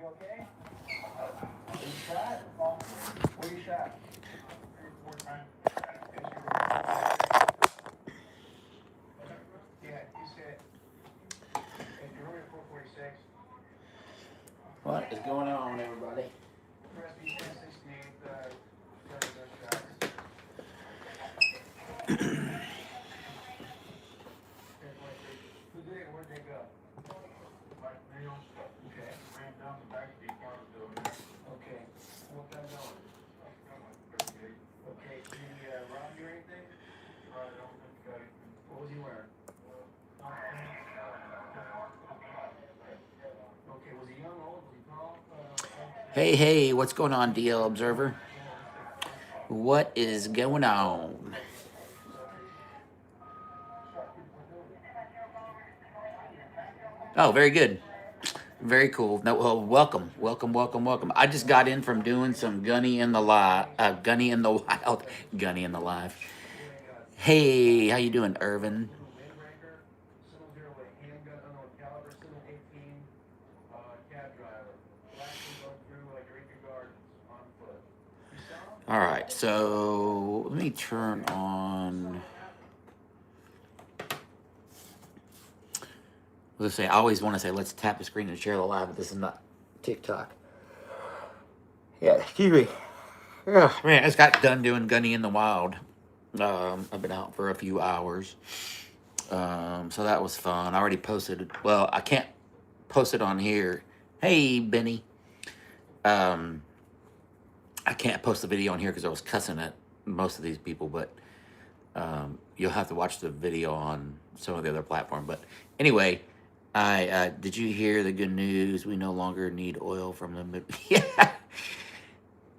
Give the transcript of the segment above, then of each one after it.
What is going on, everybody? Hey, hey, what's going on, DL Observer? What is going on? Oh, very good. Very cool. No, well, welcome, welcome, welcome, welcome. I just got in from doing some Gunny in the Gunny in the Wild, Gunny in the Live. Hey, how you doing, Irvin? All right, so let me turn on. Let's say I always want to say let's tap the screen and share the live, but this is not TikTok. Yeah, excuse me. Yeah, man, I just got done doing Gunny in the Wild. I've been out for a few hours, so that was fun. I already posted it. Well, I can't post it on here. Hey, Benny. I can't post the video on here because I was cussing at most of these people, but you'll have to watch the video on some of the other platform. But anyway, I did you hear the good news? We no longer need oil from the mid. Yeah,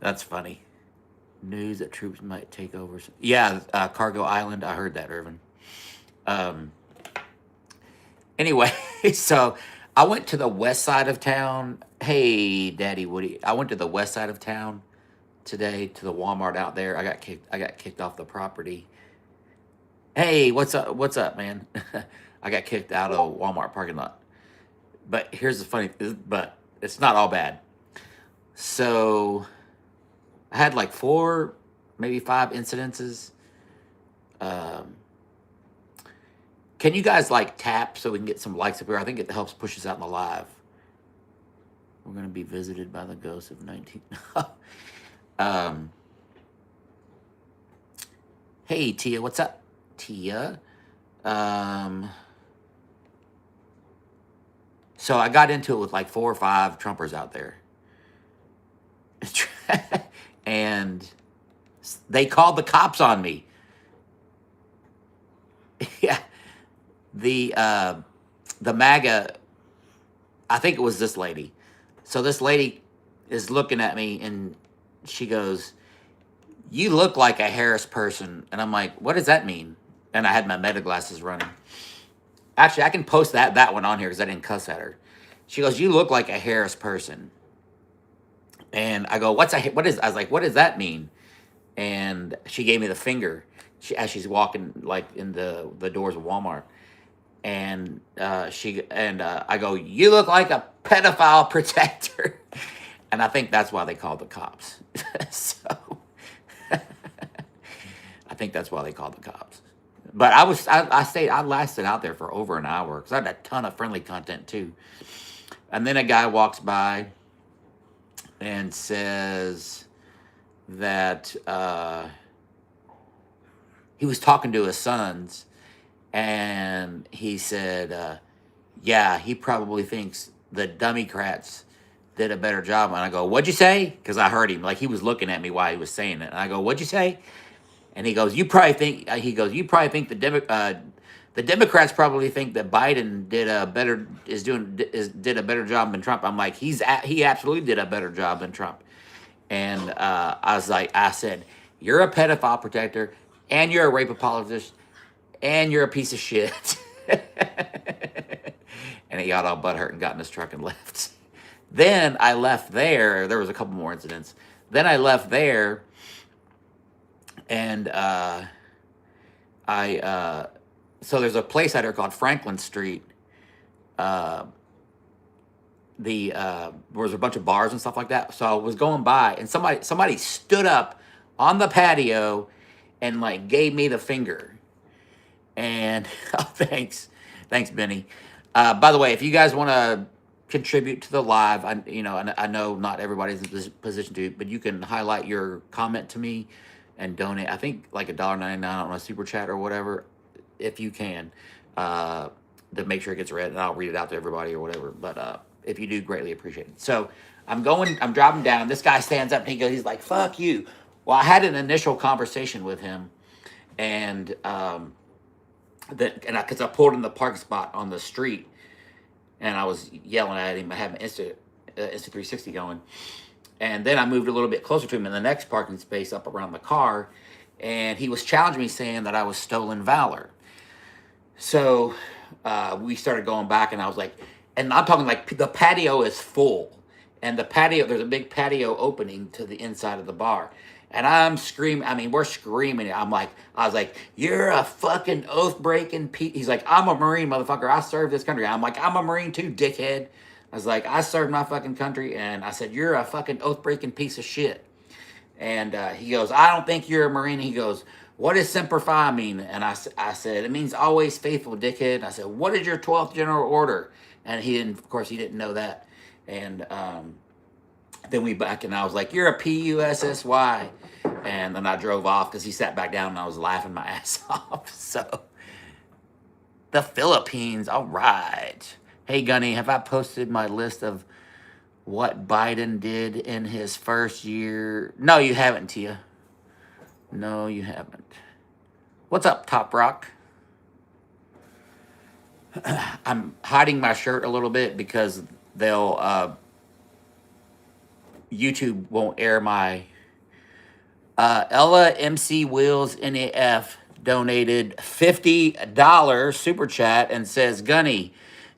that's funny. News that troops might take over. Yeah, Cargo Island. I heard that, Irvin. Anyway, so I went to the west side of town. Hey, Daddy Woody. I went to the west side of town today to the Walmart out there. I got kicked off the property. Hey, what's up? What's up, man? I got kicked out of the Walmart parking lot. But here's the funny, but it's not all bad. So I had like 4, maybe 5 incidences. Can you guys like tap so we can get some likes up here? I think it helps push us out in the live. We're going to be visited by the ghost of 19. Hey, Tia, what's up, Tia? So I got into it with like 4 or 5 Trumpers out there. And they called the cops on me. Yeah. The MAGA, I think it was this lady. So this lady is looking at me and she goes, "You look like a Harris person." And I'm like, "What does that mean?" And I had my meta glasses running. Actually, I can post that one on here because I didn't cuss at her. She goes, "You look like a Harris person." And I go, what is, I was like, "What does that mean?" And she gave me the finger as she's walking like in the doors of Walmart. And I go, "You look like a pedophile protector." And I think that's why they called the cops. So I think that's why they called the cops. But I lasted out there for over an hour because I had a ton of friendly content too. And then a guy walks by and says that he was talking to his sons, and he said, "Yeah, he probably thinks the Democrats did a better job." And I go, "What'd you say?" Because I heard him, like he was looking at me while he was saying it. And I go, "What'd you say?" And he goes, "You probably think." "You probably think the Democrats probably think that Biden did a better job than Trump." I'm like, he absolutely did a better job than Trump. And I said, "You're a pedophile protector, and you're a rape apologist, and you're a piece of shit." And he got all butthurt and got in his truck and left. Then I left there. There was a couple more incidents. Then I left there, and so there's a place out here called Franklin Street. there was a bunch of bars and stuff like that. So I was going by, and somebody stood up on the patio and like gave me the finger. And oh, thanks, Benny. By the way, if you guys want to contribute to the live, I know not everybody's in this position to, but you can highlight your comment to me and donate. I think like $1.99 on a super chat or whatever, if you can, to make sure it gets read, and I'll read it out to everybody or whatever. But if you do, greatly appreciate it. So I'm driving down. This guy stands up and he's like, "Fuck you." Well, I had an initial conversation with him, and because I pulled in the parking spot on the street, and I was yelling at him. I had my Insta 360 going, and then I moved a little bit closer to him in the next parking space up around the car, and he was challenging me, saying that I was stolen valor. So we started going back, and I was like, and I'm talking like the patio is full, and there's a big patio opening to the inside of the bar. And I'm screaming. I mean, we're screaming. I was like, "You're a fucking oath-breaking piece." He's like, "I'm a Marine, motherfucker. I serve this country." I'm like, "I'm a Marine too, dickhead." I was like, "I serve my fucking country." And I said, "You're a fucking oath-breaking piece of shit." And he goes, "I don't think you're a Marine." He goes, "What does Semper Fi mean?" And I said, "It means always faithful, dickhead." And I said, "What is your 12th general order?" And of course, he didn't know that. And then we back, and I was like, "You're a PUSSY." And then I drove off because he sat back down, and I was laughing my ass off. So, the Philippines, all right. Hey, Gunny, have I posted my list of what Biden did in his first year? No, you haven't, Tia. No, you haven't. What's up, Top Rock? I'm hiding my shirt a little bit because YouTube won't air my Ella MC Wills NAF donated $50 super chat and says, "Gunny,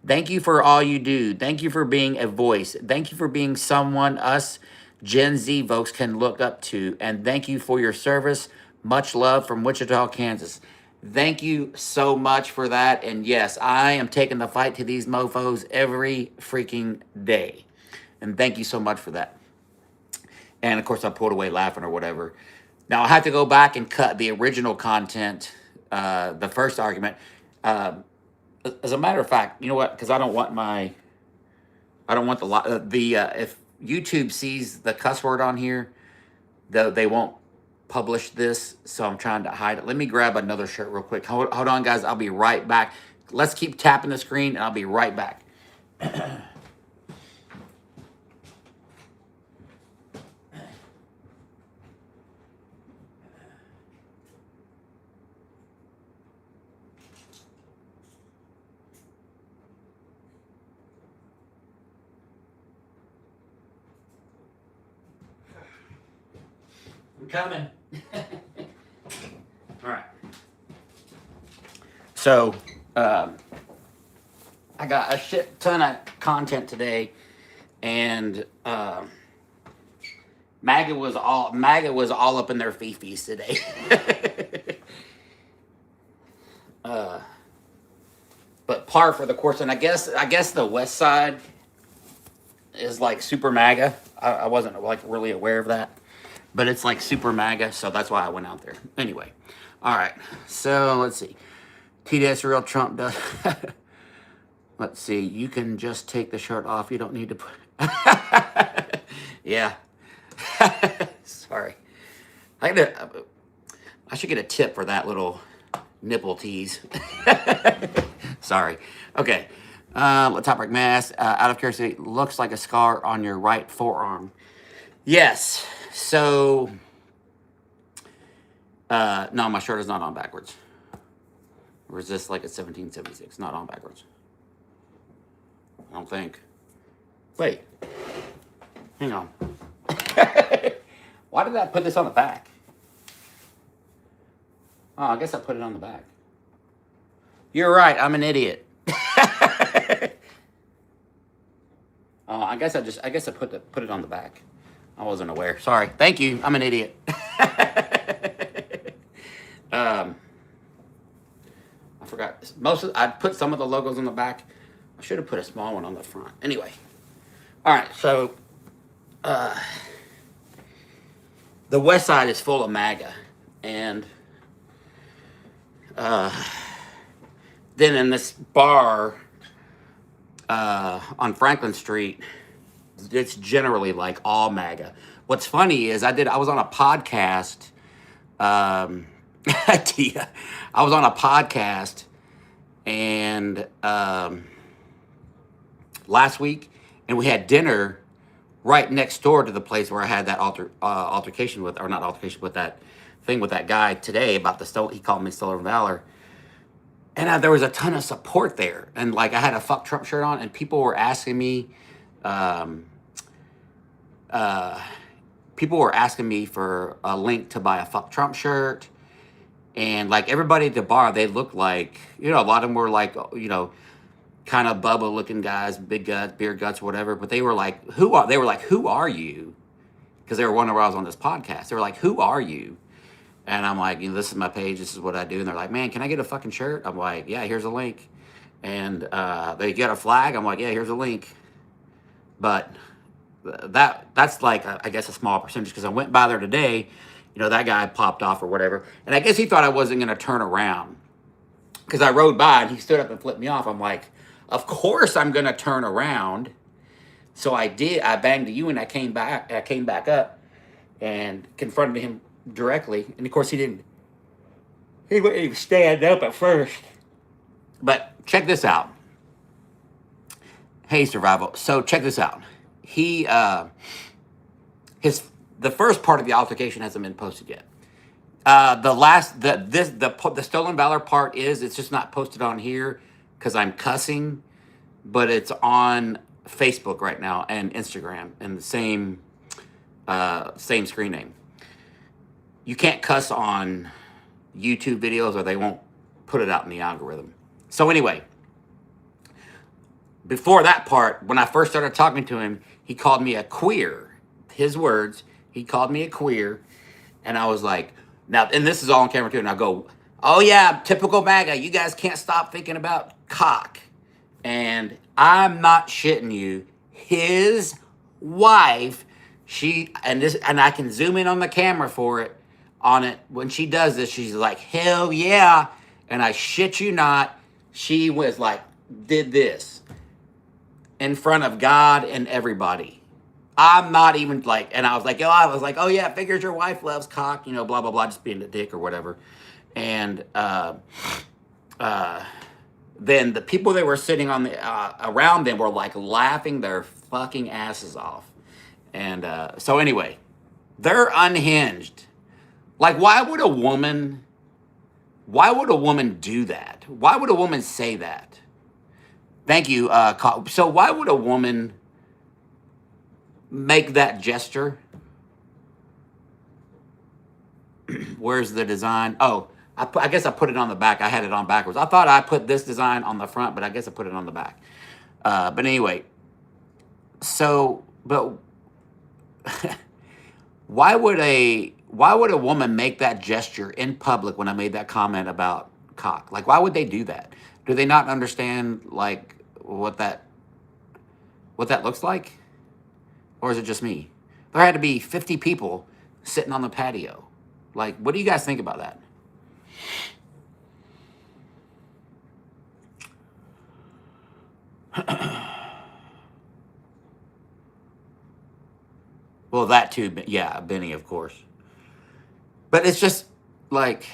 thank you for all you do. Thank you for being a voice. Thank you for being someone us Gen Z folks can look up to. And thank you for your service. Much love from Wichita, Kansas." Thank you so much for that. And yes, I am taking the fight to these mofos every freaking day. And thank you so much for that. And of course, I pulled away laughing or whatever. Now I have to go back and cut the original content, the first argument. As a matter of fact, you know what? Because I don't want if YouTube sees the cuss word on here, they won't publish this. So I'm trying to hide it. Let me grab another shirt real quick. Hold on, guys. I'll be right back. Let's keep tapping the screen, and I'll be right back. I'm coming. All right. So, I got a shit ton of content today, and MAGA was all up in their fifis today. But par for the course, and I guess the West Side is like super MAGA. I wasn't like really aware of that, but it's like super MAGA, so that's why I went out there. Anyway, all right. So let's see. TDS real Trump does. Let's see. You can just take the shirt off. You don't need to put. Yeah. Sorry. I should get a tip for that little nipple tease. Sorry. Okay. Top right mask. Out of curiosity, looks like a scar on your right forearm. Yes. So, no, my shirt is not on backwards. Resist like a 1776. Not on backwards. I don't think. Wait. Hang on. Why did I put this on the back? Oh, I guess I put it on the back. You're right. I'm an idiot. Oh, I guess I put it on the back. I wasn't aware. Sorry. Thank you. I'm an idiot. I forgot. I put some of the logos on the back. I should have put a small one on the front. Anyway. All right, so the West Side is full of MAGA, and then in this bar on Franklin Street, it's generally like all MAGA. What's funny is I was on a podcast. Tia, I was on a podcast and last week, and we had dinner right next door to the place where I had that altercation with, or not altercation, but that thing with that guy today about he called me Stolen Valor. And there was a ton of support there. And like I had a Fuck Trump shirt on, and people were asking me, um, for a link to buy a Fuck Trump shirt. And like everybody at the bar, they looked like, a lot of them were like, kind of Bubba looking guys, big guts, beard guts, whatever. But they were like, who are you? Because they were wondering where I was on this podcast. They were like, who are you? And I'm like, this is my page. This is what I do. And they're like, man, can I get a fucking shirt? I'm like, yeah, here's a link. And they get a flag. I'm like, yeah, here's a link. But that's like, I guess, a small percentage, because I went by there today. That guy popped off or whatever. And I guess he thought I wasn't going to turn around, because I rode by and he stood up and flipped me off. I'm like, of course I'm going to turn around. So I did. I banged you and I came back up and confronted him directly. And of course he wouldn't even stand up at first. But check this out. Hey, Survival. So check this out. He, the first part of the altercation hasn't been posted yet. The Stolen Valor part it's just not posted on here because I'm cussing, but it's on Facebook right now and Instagram and the same screen name. You can't cuss on YouTube videos or they won't put it out in the algorithm. So anyway, before that part, when I first started talking to him, he called me a queer. His words, he called me a queer. And I was like, now, and this is all on camera too, and I go, oh yeah, typical MAGA, you guys can't stop thinking about cock. And I'm not shitting you. His wife, and I can zoom in on the camera on it, when she does this, she's like, hell yeah. And I shit you not, she was like, did this in front of God and everybody. I'm not even like, and I was like, oh yeah, figures your wife loves cock, blah, blah, blah, just being a dick or whatever. And then the people that were sitting on around them were like laughing their fucking asses off. And so anyway, they're unhinged. Like, why would a woman do that? Why would a woman say that? Thank you. So why would a woman make that gesture? Where's the design? Oh, I guess I put it on the back. I had it on backwards. I thought I put this design on the front, but I guess I put it on the back. But anyway, but why would a woman make that gesture in public when I made that comment about cock? Like, why would they do that? Do they not understand like what that looks like? Or is it just me? There had to be 50 people sitting on the patio. Like, what do you guys think about that? Well, that too, yeah, Benny, of course. But it's just like,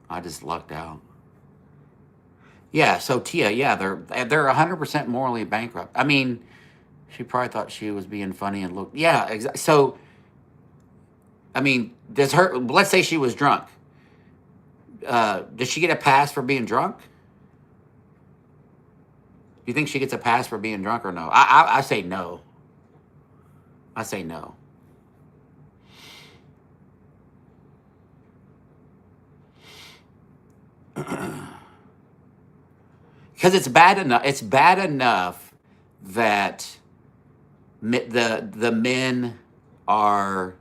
I just lucked out. Yeah, so Tia, yeah, they're 100% morally bankrupt. I mean, she probably thought she was being funny and looked, yeah, exactly. So, I mean, let's say she was drunk. Does she get a pass for being drunk? Do you think she gets a pass for being drunk or no? I say no. I say no. Because it's bad enough. It's bad enough that the men are.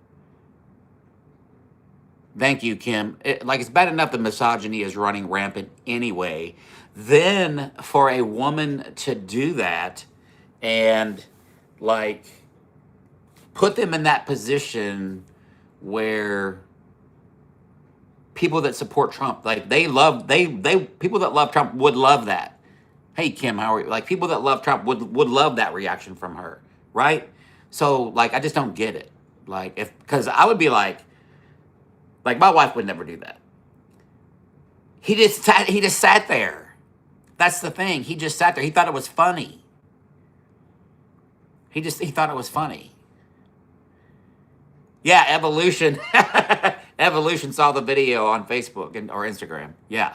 Thank you, Kim. It's bad enough the misogyny is running rampant anyway. Then for a woman to do that and like put them in that position where people that support Trump, like they people that love Trump would love that. Hey Kim, how are you? Like people that love Trump would love that reaction from her, right? So like I just don't get it. Like if because I would be like my wife would never do that. He just sat there. That's the thing. He just sat there. He thought it was funny. He thought it was funny. Yeah, evolution. Evolution saw the video on Facebook or Instagram. Yeah.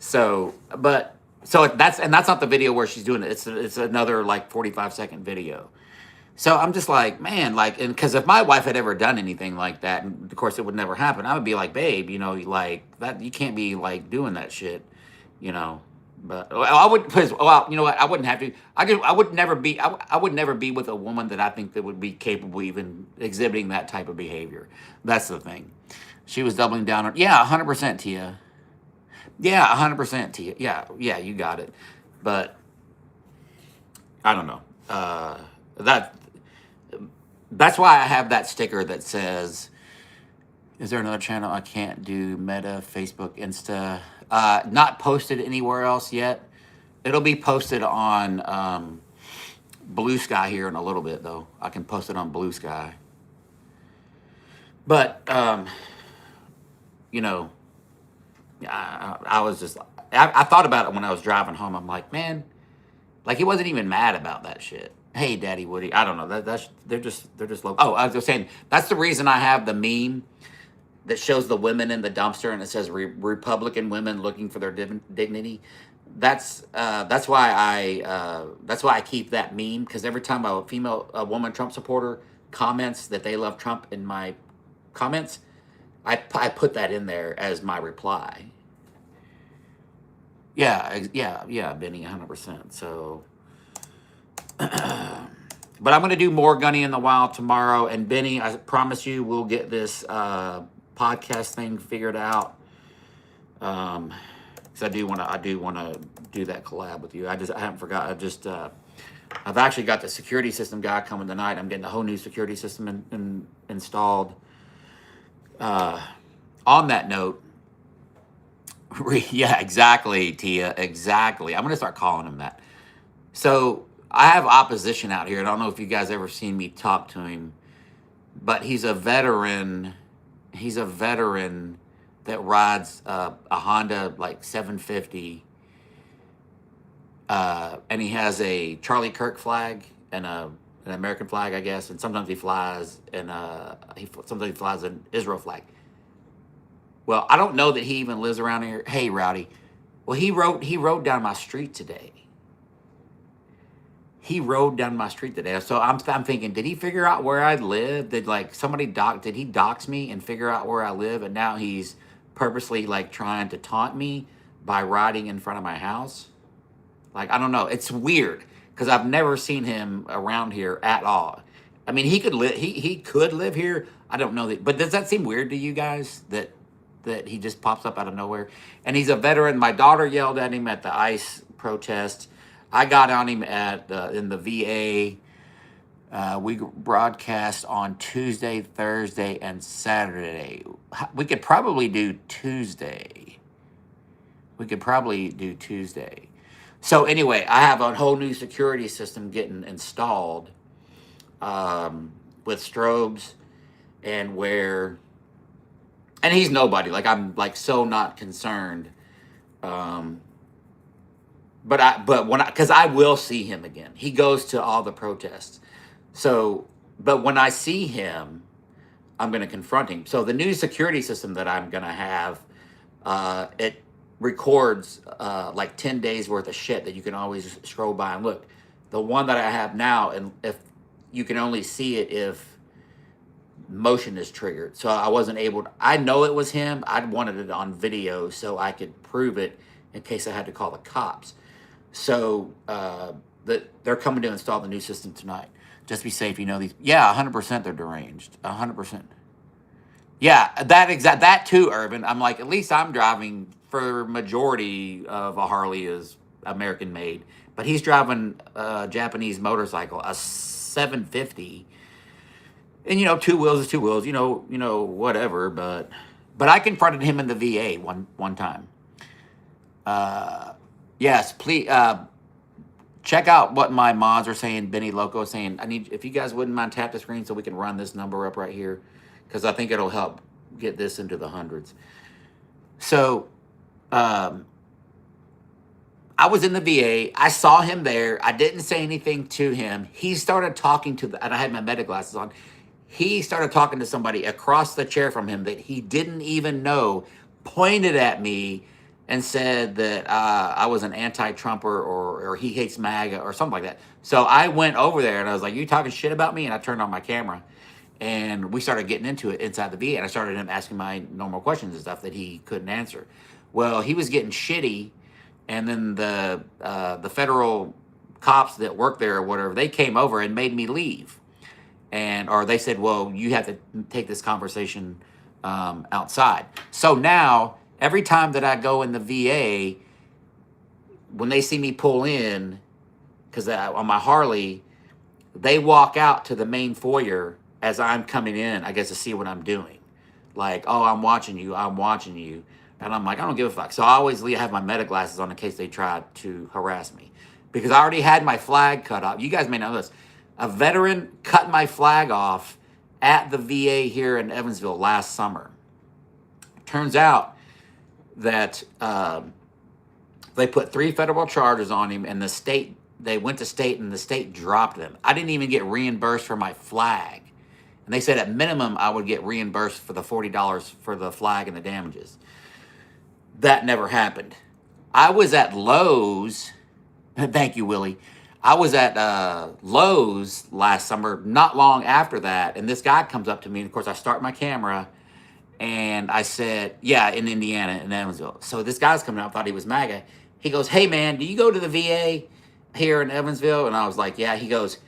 So, but so that's not the video where she's doing it. It's another like 45-second video. So I'm just like, man, like, and because if my wife had ever done anything like that, and of course it would never happen, I would be like, babe, like that, you can't be like doing that shit, you know. But well, I would, cause, well, you know what? I wouldn't have to. I would never be. I would never be with a woman that I think that would be capable even exhibiting that type of behavior. That's the thing. She was doubling down on, yeah, 100% Tia. Yeah, 100% Tia. Yeah, you got it. But I don't know. That's why I have that sticker that says, "Is there another channel I can't do? Meta, Facebook, Insta." Not posted anywhere else yet. It'll be posted on Blue Sky here in a little bit, though. I can post it on Blue Sky. But you know, I was just, I thought about it when I was driving home. I'm like, man, like he wasn't even mad about that shit. Hey, Daddy Woody. I don't know. That's they're just low. Oh, I was just saying that's the reason I have the meme that shows the women in the dumpster and it says Republican women looking for their dignity. That's why I keep that meme, because every time a woman Trump supporter comments that they love Trump in my comments, I put that in there as my reply. Yeah, Benny, 100%. So, but I'm going to do more Gunny in the Wild tomorrow. And Benny, I promise you, we'll get this podcast thing figured out. Because I do want to do that collab with you. I haven't forgot. I've actually got the security system guy coming tonight. I'm getting a whole new security system installed. On that note, yeah, exactly, Tia, exactly. I'm gonna start calling him that. So I have opposition out here. I don't know if you guys ever seen me talk to him, but he's a veteran. He's a veteran that rides a Honda like 750, and he has a Charlie Kirk flag and an American flag, I guess. And sometimes he flies sometimes he flies an Israel flag. Well, I don't know that he even lives around here. Hey, Rowdy. Well, he rode down my street today. He rode down my street today. So I'm thinking, did he figure out where I live? Did he dox me and figure out where I live? And now he's purposely like trying to taunt me by riding in front of my house. Like, I don't know. It's weird because I've never seen him around here at all. I mean, he could live here. I don't know that, but does that seem weird to you guys that he just pops up out of nowhere? And he's a veteran. My daughter yelled at him at the ICE protest. I got on him in the VA. We broadcast on Tuesday, Thursday, and Saturday. We could probably do Tuesday. So anyway, I have a whole new security system getting installed with strobes and he's nobody. Like, I'm like so not concerned. Because I will see him again. He goes to all the protests. So, but when I see him, I'm going to confront him. So the new security system that I'm going to have, it records like 10 days worth of shit that you can always scroll by and look. The one that I have now, and if you can only see it if motion is triggered. So I wasn't able to, I know it was him. I wanted it on video so I could prove it in case I had to call the cops. So they're coming to install the new system tonight. Just be safe, these. Yeah, 100% they're deranged. 100%. Yeah, that too, Urban. I'm like, at least I'm driving for majority of a Harley is American made, but he's driving a Japanese motorcycle, a 750, and two wheels is two wheels, whatever. But I confronted him in the VA one time. Yes, please check out what my mods are saying. Benny Loco is saying, I need if you guys wouldn't mind tap the screen so we can run this number up right here, because I think it'll help get this into the hundreds. So um, I was in the VA. I saw him there. I didn't say anything to him. He started talking and I had my meta glasses on. He started talking to somebody across the chair from him that he didn't even know, pointed at me and said that I was an anti-Trumper or he hates MAGA or something like that. So I went over there and I was like, "You talking shit about me?" And I turned on my camera and we started getting into it inside the VA. And I started him asking my normal questions and stuff that he couldn't answer. Well, he was getting shitty, and then the federal cops that work there or whatever, they came over and made me leave, or they said, well, you have to take this conversation outside. So now every time that I go in the VA, when they see me pull in, because on my Harley, they walk out to the main foyer as I'm coming in, I guess, to see what I'm doing. Like, oh, I'm watching you. And I'm like, I don't give a fuck. So I always have my meta glasses on in case they try to harass me. Because I already had my flag cut off. You guys may know this. A veteran cut my flag off at the VA here in Evansville last summer. Turns out that they put 3 federal charges on him, and they went to state, and the state dropped them. I didn't even get reimbursed for my flag. And they said at minimum I would get reimbursed for the $40 for the flag and the damages. That never happened. I was at Lowe's. Thank you, Willie. I was at Lowe's last summer, not long after that, and this guy comes up to me, and of course I start my camera, and I said, yeah, in Indiana, in Evansville. So this guy's coming out, thought he was MAGA. He goes, hey man, do you go to the VA here in Evansville? And I was like, yeah. He goes,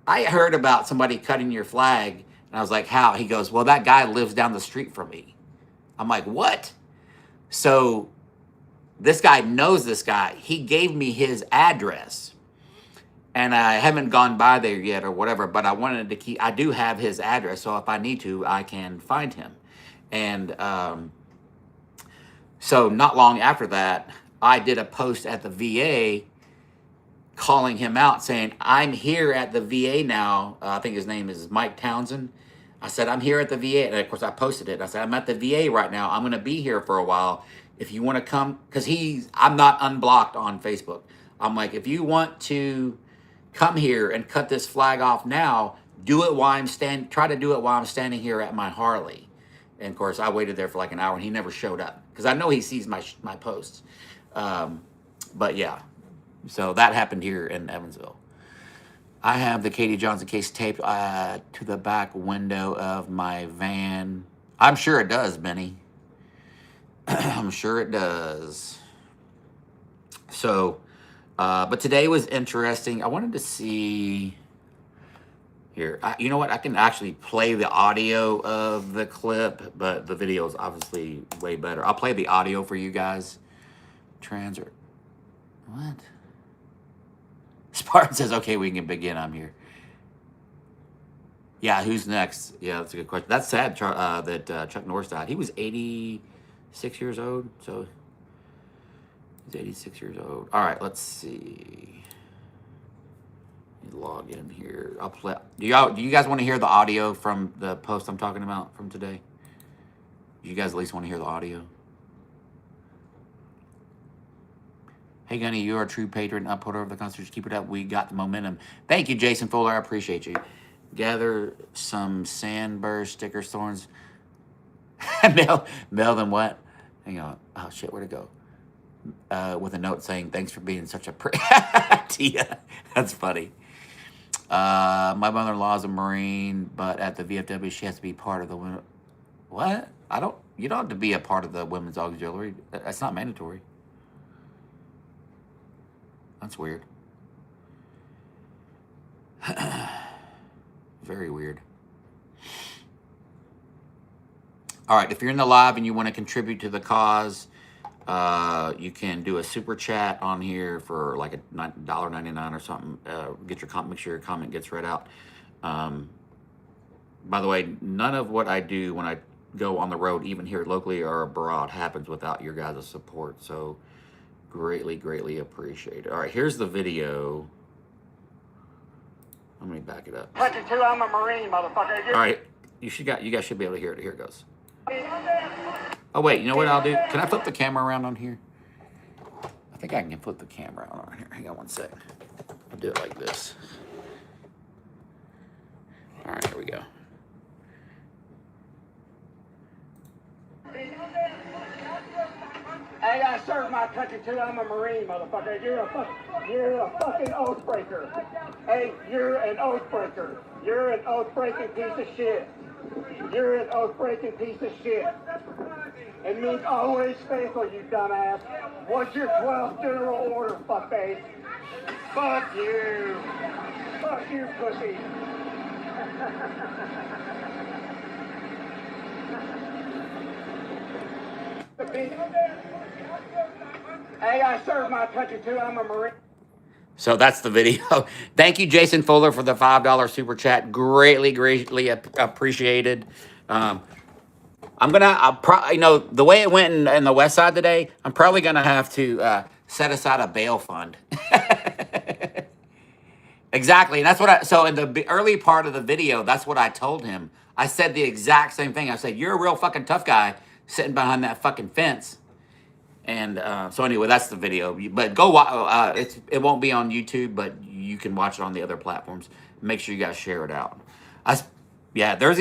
I heard about somebody cutting your flag. And I was like, how? He goes, well, that guy lives down the street from me. I'm like, what? So this guy knows this guy. He gave me his address. And I haven't gone by there yet or whatever, but I wanted to I do have his address. So if I need to, I can find him. And so not long after that, I did a post at the VA calling him out, saying, I'm here at the VA now. I think his name is Mike Townsend. I said, I'm here at the VA. And of course, I posted it. I said, I'm at the VA right now. I'm going to be here for a while. If you want to come, because I'm not unblocked on Facebook. I'm like, if you want to come here and cut this flag off now, do it while try to do it while I'm standing here at my Harley. And of course, I waited there for like an hour and he never showed up because I know he sees my posts. But yeah, so that happened here in Evansville. I have the Katie Johnson case taped to the back window of my van. I'm sure it does, Benny. I'm sure it does. So, but today was interesting. I wanted to see here. You know what? I can actually play the audio of the clip, but the video is obviously way better. I'll play the audio for you guys. What? Spartan says, okay, we can begin. I'm here. Yeah, who's next? Yeah, that's a good question. That's sad that Chuck Norris died. He was 86 years old, so he's 86 years old. All right, let's see. Let me log in here. I'll play. Do you guys want to hear the audio from the post I'm talking about from today? Do you guys at least want to hear the audio? Hey, Gunny, you're a true patron, upholder of the Constitution. Keep it up. We got the momentum. Thank you, Jason Fuller. I appreciate you. Gather some sandburrs, stickers, thorns. mail them what? Hang on. Oh, shit, where'd it go? With a note saying, thanks for being such a Tia. That's funny. My mother-in-law is a Marine, but at the VFW, she has to be part of the women. What? You don't have to be a part of the women's auxiliary. That's not mandatory. That's weird. Very weird. All right, if you're in the live and you want to contribute to the cause, you can do a super chat on here for like $1.99 or something. Get your make sure your comment gets read out. By the way, none of what I do when I go on the road, even here locally or abroad, happens without your guys' support. So greatly, greatly appreciate it. All right, here's the video. Let me back it up. 22, I'm a Marine, motherfucker. All right, you guys should be able to hear it. Here it goes. Oh wait, you know what I'll do? Can I flip the camera around on here? I think I can flip the camera around on here. Hang on one sec. I'll do it like this. All right, here we go. Hey, I serve my country too. I'm a Marine, motherfucker. You're a fucking oath breaker. Hey, you're an oath breaker. You're an oath breaking piece of shit. You're an oath breaking piece of shit. It means always faithful, you dumbass. What's your 12th general order, fuckface? Fuck you. Fuck you, pussy. Hey, I serve my country too. I'm a Marine. So that's the video. Thank you, Jason Fuller, for the $5 super chat. Greatly, greatly appreciated. I'm gonna, the way it went in the West Side today, I'm probably gonna have to set aside a bail fund. Exactly, and that's what so in the early part of the video, that's what I told him. I said the exact same thing. I said, you're a real fucking tough guy sitting behind that fucking fence. And so anyway, that's the video. But go watch. It won't be on YouTube, but you can watch it on the other platforms. Make sure you guys share it out. Yeah, there's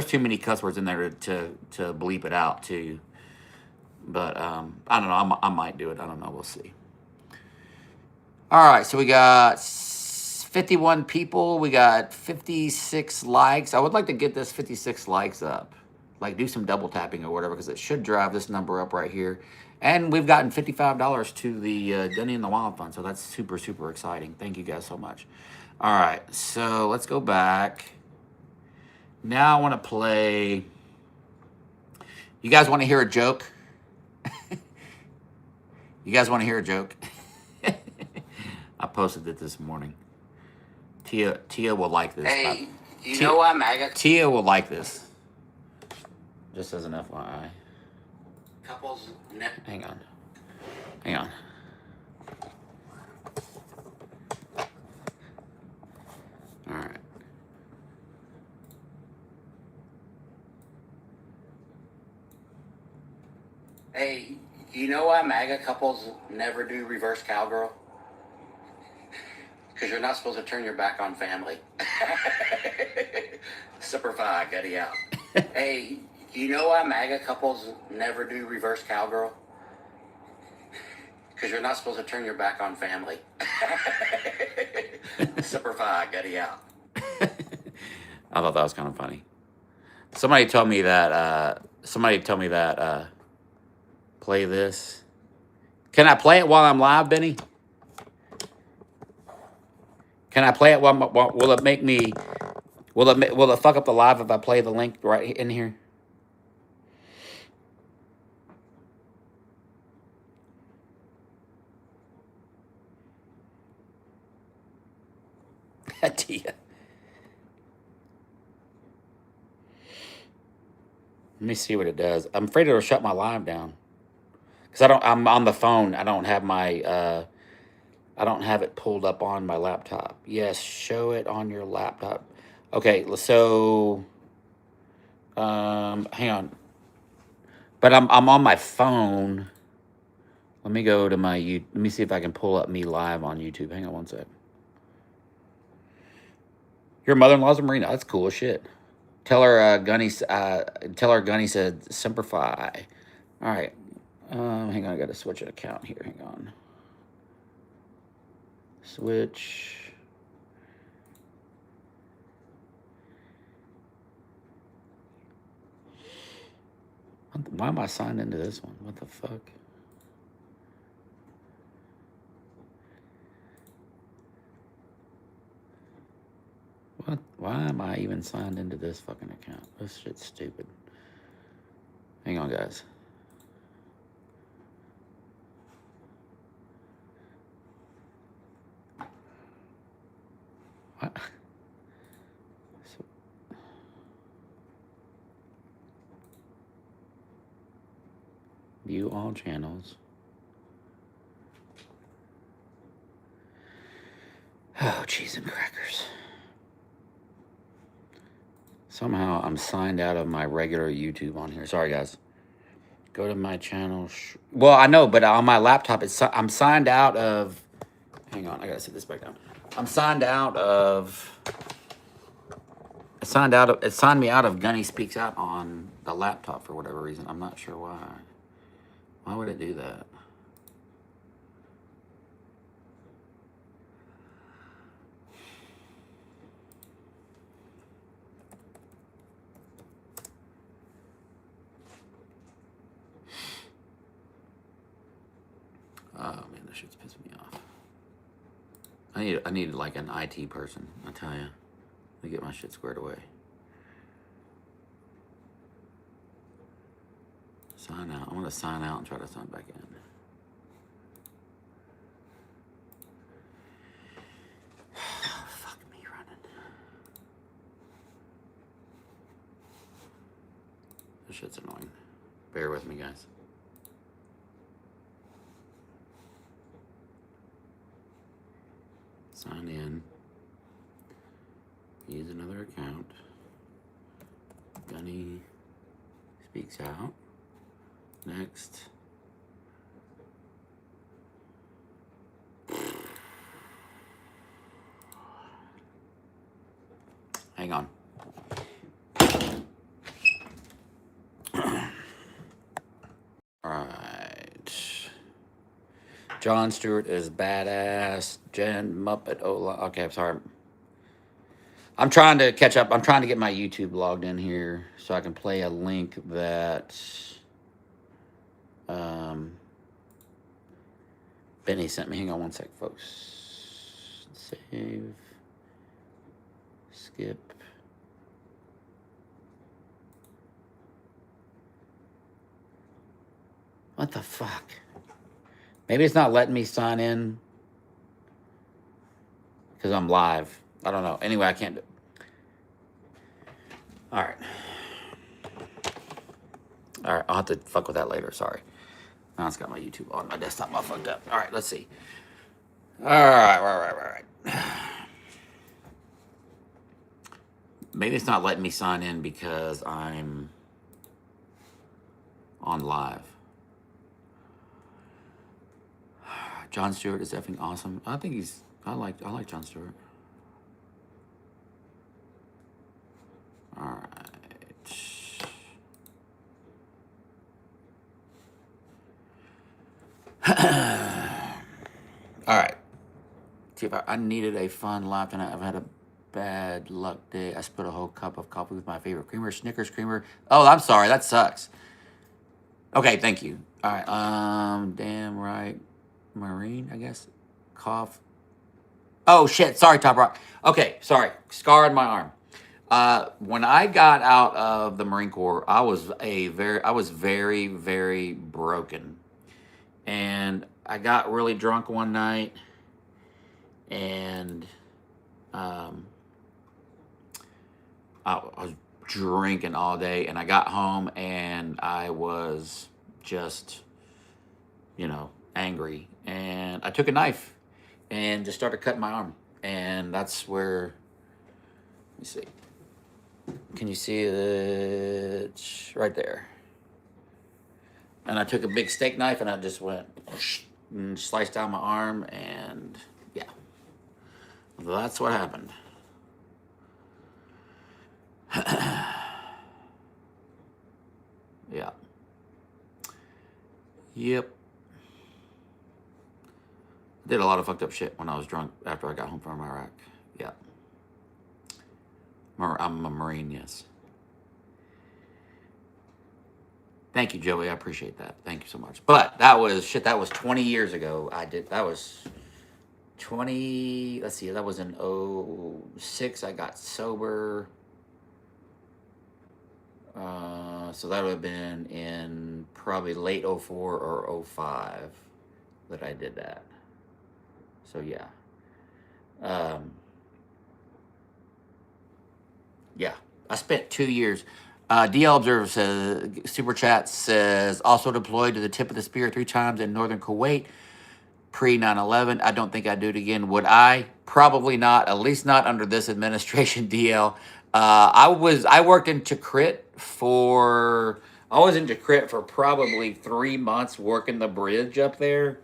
too many cuss words in there to bleep it out too. But I don't know. I might do it. I don't know. We'll see. All right, so we got 51 people. We got 56 likes. I would like to get this 56 likes up. Like do some double tapping or whatever, because it should drive this number up right here. And we've gotten $55 to the Gunny in the Wild Fund, so that's super, super exciting. Thank you guys so much. All right, so let's go back. Now I want to play. You guys want to hear a joke? You guys want to hear a joke? I posted it this morning. Tia will like this. Hey, you know why MAGA? Tia will like this. Just as an FYI. Couples. Hang on. Hang on. All right. Hey, you know why MAGA couples never do reverse cowgirl? Because you're not supposed to turn your back on family. Superfy, Gunny out. Hey, you know why MAGA couples never do reverse cowgirl? Because you're not supposed to turn your back on family. Superfy, Gunny out. I thought that was kind of funny. Somebody told me that. Play this. Can I play it while I'm live, Benny? Can I play it while? Will it make me? Will it fuck up the live if I play the link right in here? Tia. Let me see what it does. I'm afraid it'll shut my live down. Because I'm on the phone. I don't have my, I don't have it pulled up on my laptop. Yes, show it on your laptop. Okay, so, hang on. But I'm on my phone. Let me go to my, let me see if I can pull up me live on YouTube. Hang on one sec. Your mother-in-law's a Marine. That's cool as shit. Tell her Gunny said simplify. All right. Hang on, I got to switch an account here. Hang on. Switch. Why am I signed into this one? What the fuck? What? Why am I even signed into this fucking account? This shit's stupid. Hang on, guys. What? So, view all channels. Oh, cheese and crackers. Somehow I'm signed out of my regular YouTube on here. Sorry, guys. Go to my channel. Well, I know, but on my laptop, I'm signed out of. Hang on, I gotta set this back down. I'm signed out of. It signed me out of Gunny Speaks Out on the laptop for whatever reason. I'm not sure why. Why would it do that? Oh man, this shit's pissing me off. I need like an IT person. I tell you, to get my shit squared away. Sign out. I'm gonna sign out and try to sign back in. Oh, fuck me running. This shit's annoying. Bear with me, guys. Sign in. Use another account. Gunny Speaks Out. Next. Hang on. All right. John Stewart is badass. Jen Muppet. Oh, okay. I'm sorry. I'm trying to catch up. I'm trying to get my YouTube logged in here so I can play a link that Benny sent me. Hang on one sec, folks. Save. Skip. What the fuck? Maybe it's not letting me sign in because I'm live. I don't know. Anyway, I can't do it. All right. All right, I'll have to fuck with that later. Sorry. Now it's got my YouTube on my desktop all fucked up. All right, let's see. All right. Maybe it's not letting me sign in because I'm on live. John Stewart is effing awesome. I like John Stewart. All right. All right. See if I needed a fun laugh tonight. I've had a bad luck day. I split a whole cup of coffee with my favorite creamer, Snickers creamer. Oh, I'm sorry. That sucks. Okay, thank you. All right. Damn right. Marine, I guess. Cough. Oh shit. Sorry, Top Rock. Okay, sorry. Scar on my arm. When I got out of the Marine Corps, I was very, very broken. And I got really drunk one night and I was drinking all day, and I got home and I was just, angry, and I took a knife and just started cutting my arm, and that's where, let me see, can you see it right there? And I took a big steak knife and I just went and sliced down my arm, and yeah, that's what happened. Yeah. Yep. Did a lot of fucked up shit when I was drunk after I got home from Iraq. Yeah. I'm a Marine, yes. Thank you, Joey. I appreciate that. Thank you so much. But that was 20 years ago. That was 20, let's see, that was in 06. I got sober. So that would have been in probably late 04 or 05 that I did that. So yeah. Yeah, I spent 2 years. DL Observer says, Super Chat says, also deployed to the tip of the spear 3 times in northern Kuwait pre 9/11. I don't think I'd do it again. Would I? Probably not, at least not under this administration, DL. I worked in Tikrit I was in Tikrit for probably 3 months working the bridge up there.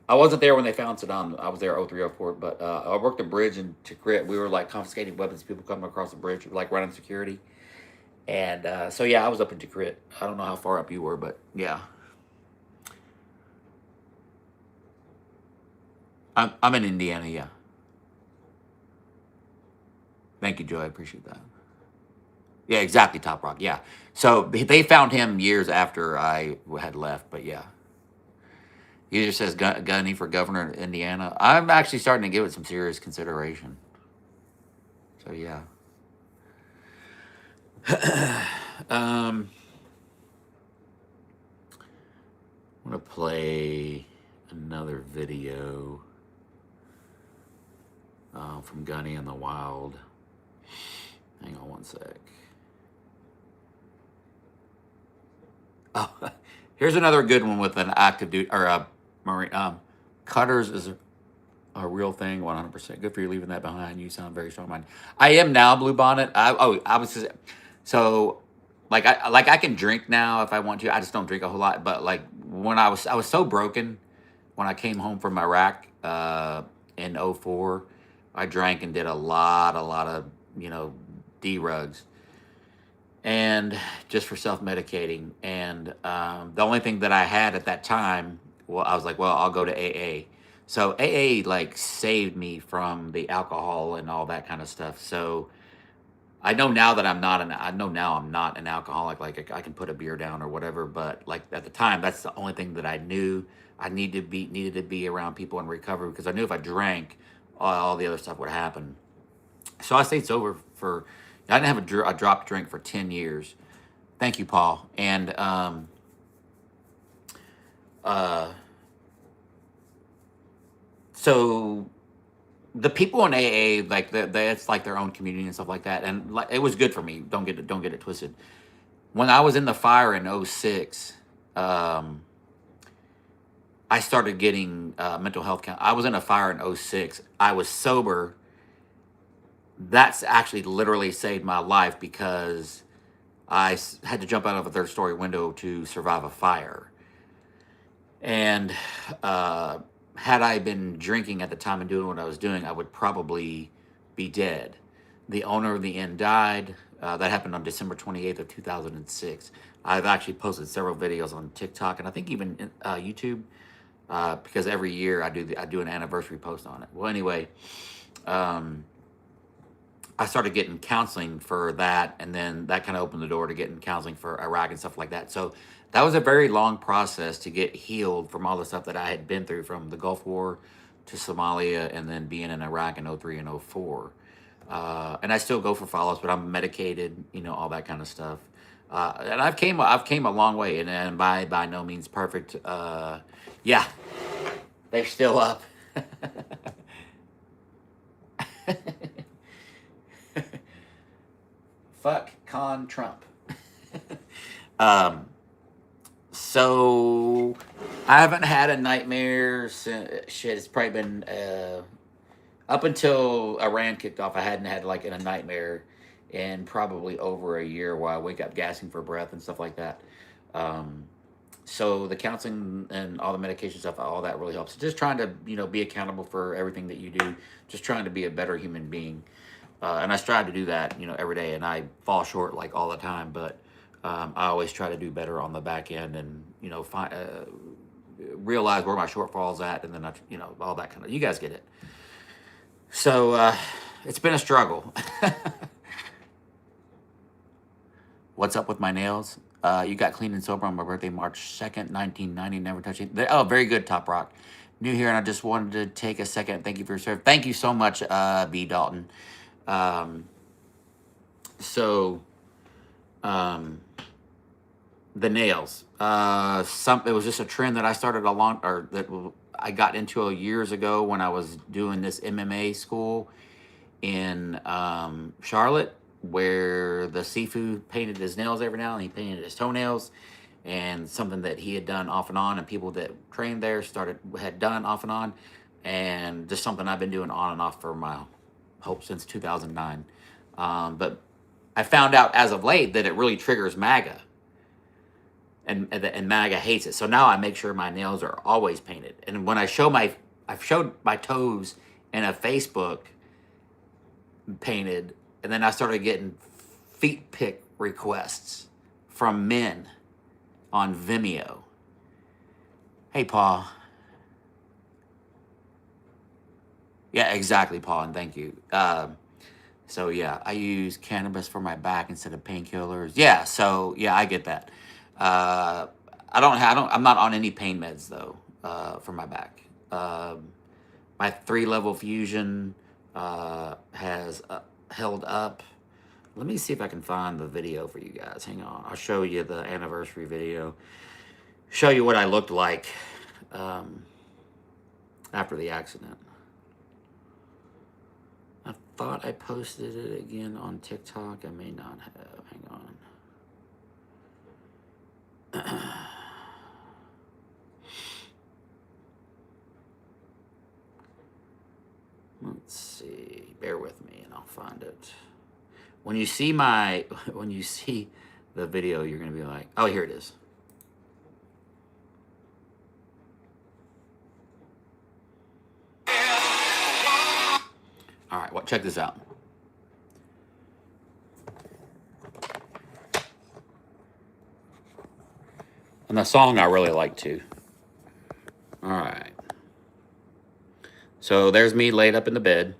I wasn't there when they found Saddam. I was there 03, 04, but I worked the bridge in Tikrit. We were like confiscating weapons, people coming across the bridge, like running security. And so yeah, I was up in Tikrit. I don't know how far up you were, but yeah. I'm in Indiana, yeah. Thank you, Joy. I appreciate that. Yeah, exactly, Top Rock. Yeah. So they found him years after I had left, but yeah. User says Gunny for governor of Indiana. I'm actually starting to give it some serious consideration. So yeah. I'm gonna play another video from Gunny in the Wild. Hang on one sec. Oh, here's another good one with an active duty or a marine. Cutters is a real thing, 100%. Good for you leaving that behind. You sound very strong-minded. I am now, Blue Bonnet. I was just, so like I can drink now if I want to. I just don't drink a whole lot. But like when I was so broken when I came home from Iraq in 04, I drank and did a lot of D-rugs. And just for self-medicating. And the only thing that I had at that time, well, I was like, well, I'll go to AA. So AA like saved me from the alcohol and all that kind of stuff. So I know now that I'm not an alcoholic. Like I can put a beer down or whatever. But like at the time, that's the only thing that I knew. I needed to be around people in recovery because I knew if I drank, all the other stuff would happen. So I stayed sober for. I didn't have a drop to drink for 10 years. Thank you, Paul. And so the people in AA, like it's like their own community and stuff like that. And like it was good for me. Don't get it twisted. When I was in the fire in 06, I started getting mental health. I was in a fire in 06. I was sober. That's actually literally saved my life because I had to jump out of a 3rd-story window to survive a fire. And had I been drinking at the time and doing what I was doing, I would probably be dead. The owner of the inn died. That happened on December 28th of 2006. I've actually posted several videos on TikTok and I think even YouTube because every year I do an anniversary post on it. Well, anyway, I started getting counseling for that, and then that kind of opened the door to getting counseling for Iraq and stuff like that. So that was a very long process to get healed from all the stuff that I had been through, from the Gulf War to Somalia, and then being in Iraq in 03 and 04. And I still go for follow-ups, but I'm medicated, all that kind of stuff. And I've came a long way, and by no means perfect. Yeah, they're still up. Fuck con Trump. So I haven't had a nightmare since, shit, it's probably been up until Iran kicked off. I hadn't had like a nightmare in probably over a year where I wake up gasping for breath and stuff like that. So the counseling and all the medication stuff, all that really helps. Just trying to, be accountable for everything that you do. Just trying to be a better human being. And I strive to do that, every day. And I fall short like all the time. But I always try to do better on the back end and, realize where my shortfall's at. And then, all that kind of, you guys get it. So it's been a struggle. What's up with my nails? You got clean and sober on my birthday, March 2nd, 1990. Never touching. Oh, very good, Top Rock. New here, and I just wanted to take a second. Thank you for your service. Thank you so much, B. Dalton. The nails. It was just a trend that I started I got into years ago when I was doing this MMA school in Charlotte, where the Sifu painted his nails every now and he painted his toenails, and something that he had done off and on, and people that trained there had done off and on, and just something I've been doing on and off for my hope since 2009. But I found out as of late that it really triggers MAGA, and MAGA hates it. So now I make sure my nails are always painted. And when I've showed my toes in a Facebook painted, and then I started getting feet pic requests from men on Vimeo. Hey, Paul. Yeah, exactly, Paul, and thank you. So yeah, I use cannabis for my back instead of painkillers. Yeah, so yeah, I get that. I'm not on any pain meds though, for my back. My 3-level fusion has held up. Let me see if I can find the video for you guys. Hang on, I'll show you the anniversary video. Show you what I looked like after the accident. I thought I posted it again on TikTok. I may not have. Hang on. Let's see. Bear with me and I'll find it. When you see the video, you're going to be like, oh, here it is. All right, well, check this out. And the song I really like too. All right. So there's me laid up in the bed.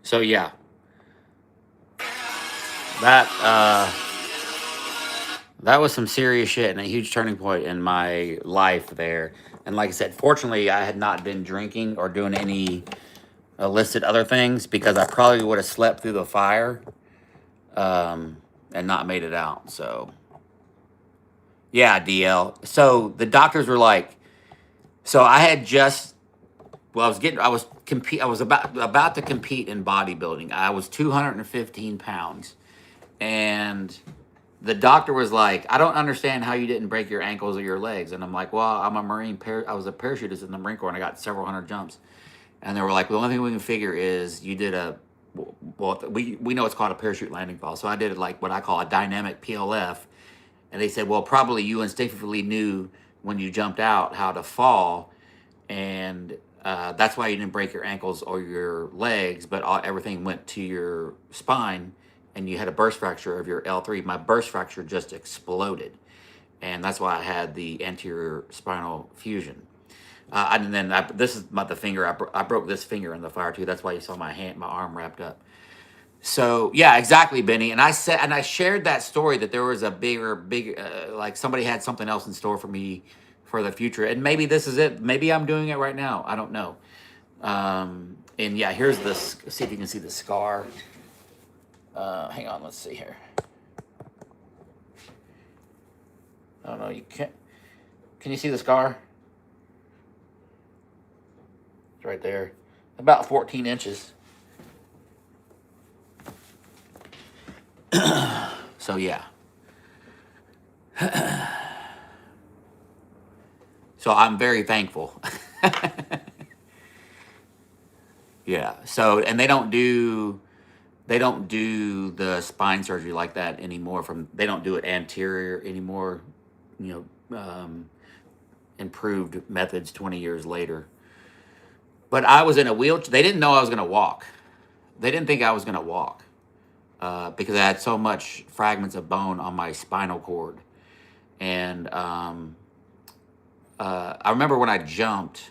So yeah, that was some serious shit and a huge turning point in my life there. And like I said, fortunately, I had not been drinking or doing any illicit other things, because I probably would have slept through the fire and not made it out. So yeah, DL. So the doctors were like, so I had just, well, I was about to compete in bodybuilding. I was 215 pounds, and the doctor was like, I don't understand how you didn't break your ankles or your legs. And I'm like, well, I'm a Marine. I was a parachutist in the Marine Corps, and I got several hundred jumps. And they were like, well, the only thing we can figure is you did we know it's called a parachute landing fall. So I did like what I call a dynamic PLF. And they said, well, probably you instinctively knew when you jumped out how to fall. And that's why you didn't break your ankles or your legs, but everything went to your spine, and you had a burst fracture of your L3. My burst fracture just exploded, and that's why I had the anterior spinal fusion. And then this is the finger. I broke this finger in the fire too. That's why you saw my arm wrapped up. So yeah, exactly, Benny. And I shared that story, that there was a big, like somebody had something else in store for me for the future. And maybe this is it. Maybe I'm doing it right now. I don't know. And yeah, here's this. See if you can see the scar. Hang on, let's see here. I don't know. You can't. Can you see the scar? It's right there. About 14 inches. So yeah. So I'm very thankful. Yeah. So, and they don't do the spine surgery like that anymore. They don't do it anterior anymore. You improved methods 20 years later. But I was in a wheelchair. They didn't know I was going to walk. They didn't think I was going to walk because I had so much fragments of bone on my spinal cord. And I remember when I jumped,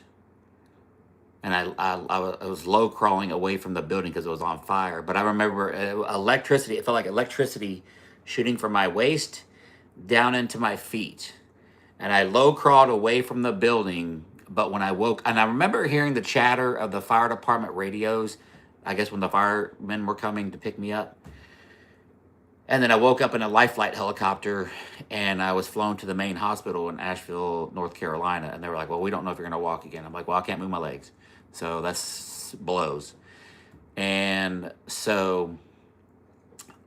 and I was low crawling away from the building because it was on fire. But I remember electricity. It felt like electricity shooting from my waist down into my feet. And I low crawled away from the building. But when I woke, and I remember hearing the chatter of the fire department radios, I guess when the firemen were coming to pick me up. And then I woke up in a life flight helicopter, and I was flown to the main hospital in Asheville, North Carolina. And they were like, well, we don't know if you're going to walk again. I'm like, well, I can't move my legs. So that's blows. And so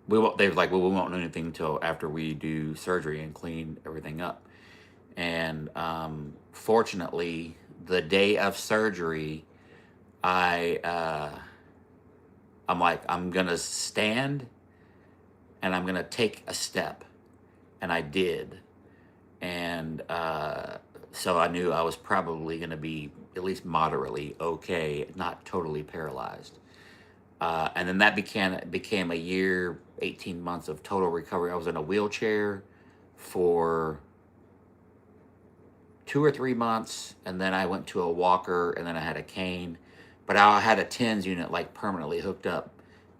they were like, well, we won't know anything until after we do surgery and clean everything up. And fortunately, the day of surgery, I'm like, I'm going to stand and I'm going to take a step. And I did. And so I knew I was probably going to be at least moderately okay, not totally paralyzed. And then that became a year, 18 months of total recovery. I was in a wheelchair for 2 or 3 months, and then I went to a walker, and then I had a cane. But I had a TENS unit like permanently hooked up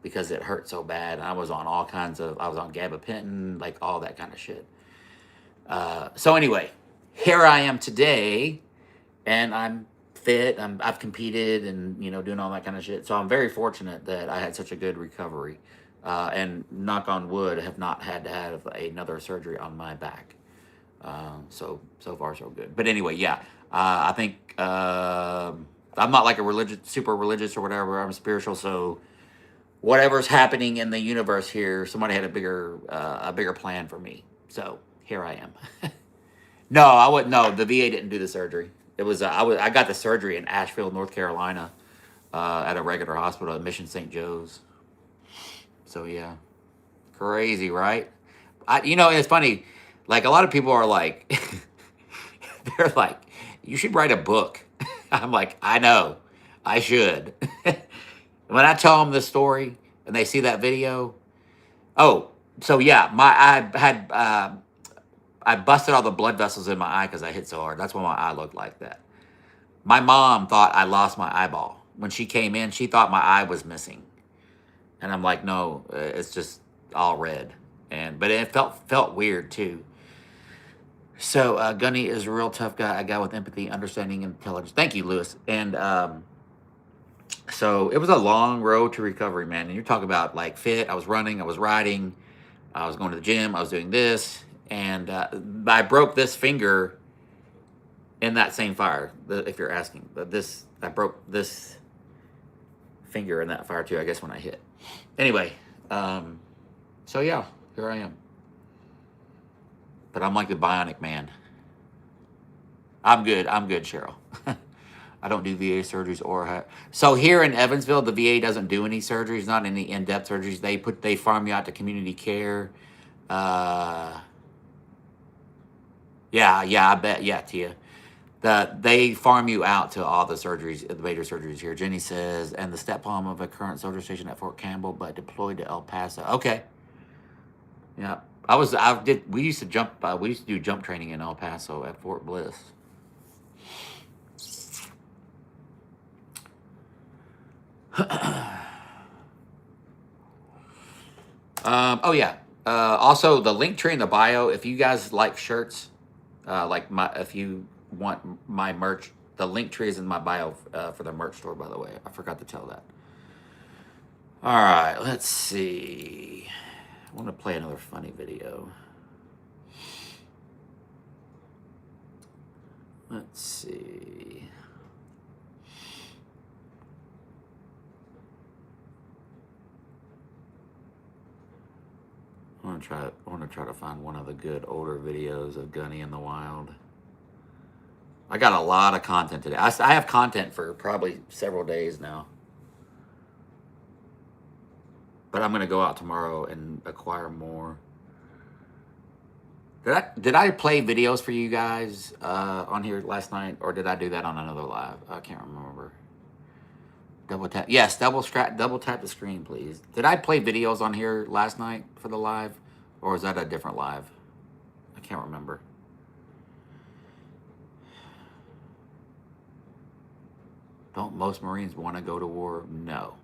because it hurt so bad. I was on I was on gabapentin, like all that kind of shit. So anyway, here I am today, and I'm fit. I've competed and, doing all that kind of shit. So I'm very fortunate that I had such a good recovery. And knock on wood, have not had to have another surgery on my back. So far so good. But anyway, yeah, I think I'm not like super religious or whatever. I'm spiritual, so whatever's happening in the universe here, somebody had a bigger plan for me. So here I am. No, I wouldn't. No, the VA didn't do the surgery. It was I got the surgery in Asheville, North Carolina, at a regular hospital at Mission St. Joe's. So yeah, crazy, right? It's funny. Like a lot of people are like, they're like, you should write a book. I'm like, I know, I should. When I tell them this story and they see that video, oh, so yeah, I busted all the blood vessels in my eye because I hit so hard. That's why my eye looked like that. My mom thought I lost my eyeball. When she came in, she thought my eye was missing. And I'm like, no, it's just all red. But it felt weird too. So Gunny is a real tough guy, a guy with empathy, understanding, and intelligence. Thank you, Lewis. And so it was a long road to recovery, man. And you're talking about like fit. I was running, I was riding, I was going to the gym, I was doing this. And I broke this finger in that same fire, if you're asking. I broke this finger in that fire too, I guess, when I hit. Anyway, so yeah, here I am. But I'm like the bionic man. I'm good, Cheryl. I don't do VA surgeries so here in Evansville, the VA doesn't do any surgeries, not any in-depth surgeries. They farm you out to community care. Yeah, I bet. Yeah, Tia. They farm you out to all the surgeries, the major surgeries here. Jenny says, and the stepmom of a current soldier station at Fort Campbell, but deployed to El Paso. Okay. Yeah. We used to do jump training in El Paso at Fort Bliss. Oh yeah. Also the link tree in the bio, if you guys like shirts, if you want my merch, the link tree is in my bio for the merch store, by the way. I forgot to tell that. All right, let's see. I want to play another funny video. Let's see. I want to try to find one of the good older videos of Gunny in the wild. I got a lot of content today. I have content for probably several days now. But I'm gonna go out tomorrow and acquire more. Did I play videos for you guys on here last night, or did I do that on another live? I can't remember. Double tap. Yes, double tap the screen, please. Did I play videos on here last night for the live, or was that a different live? I can't remember. Don't most Marines want to go to war? No,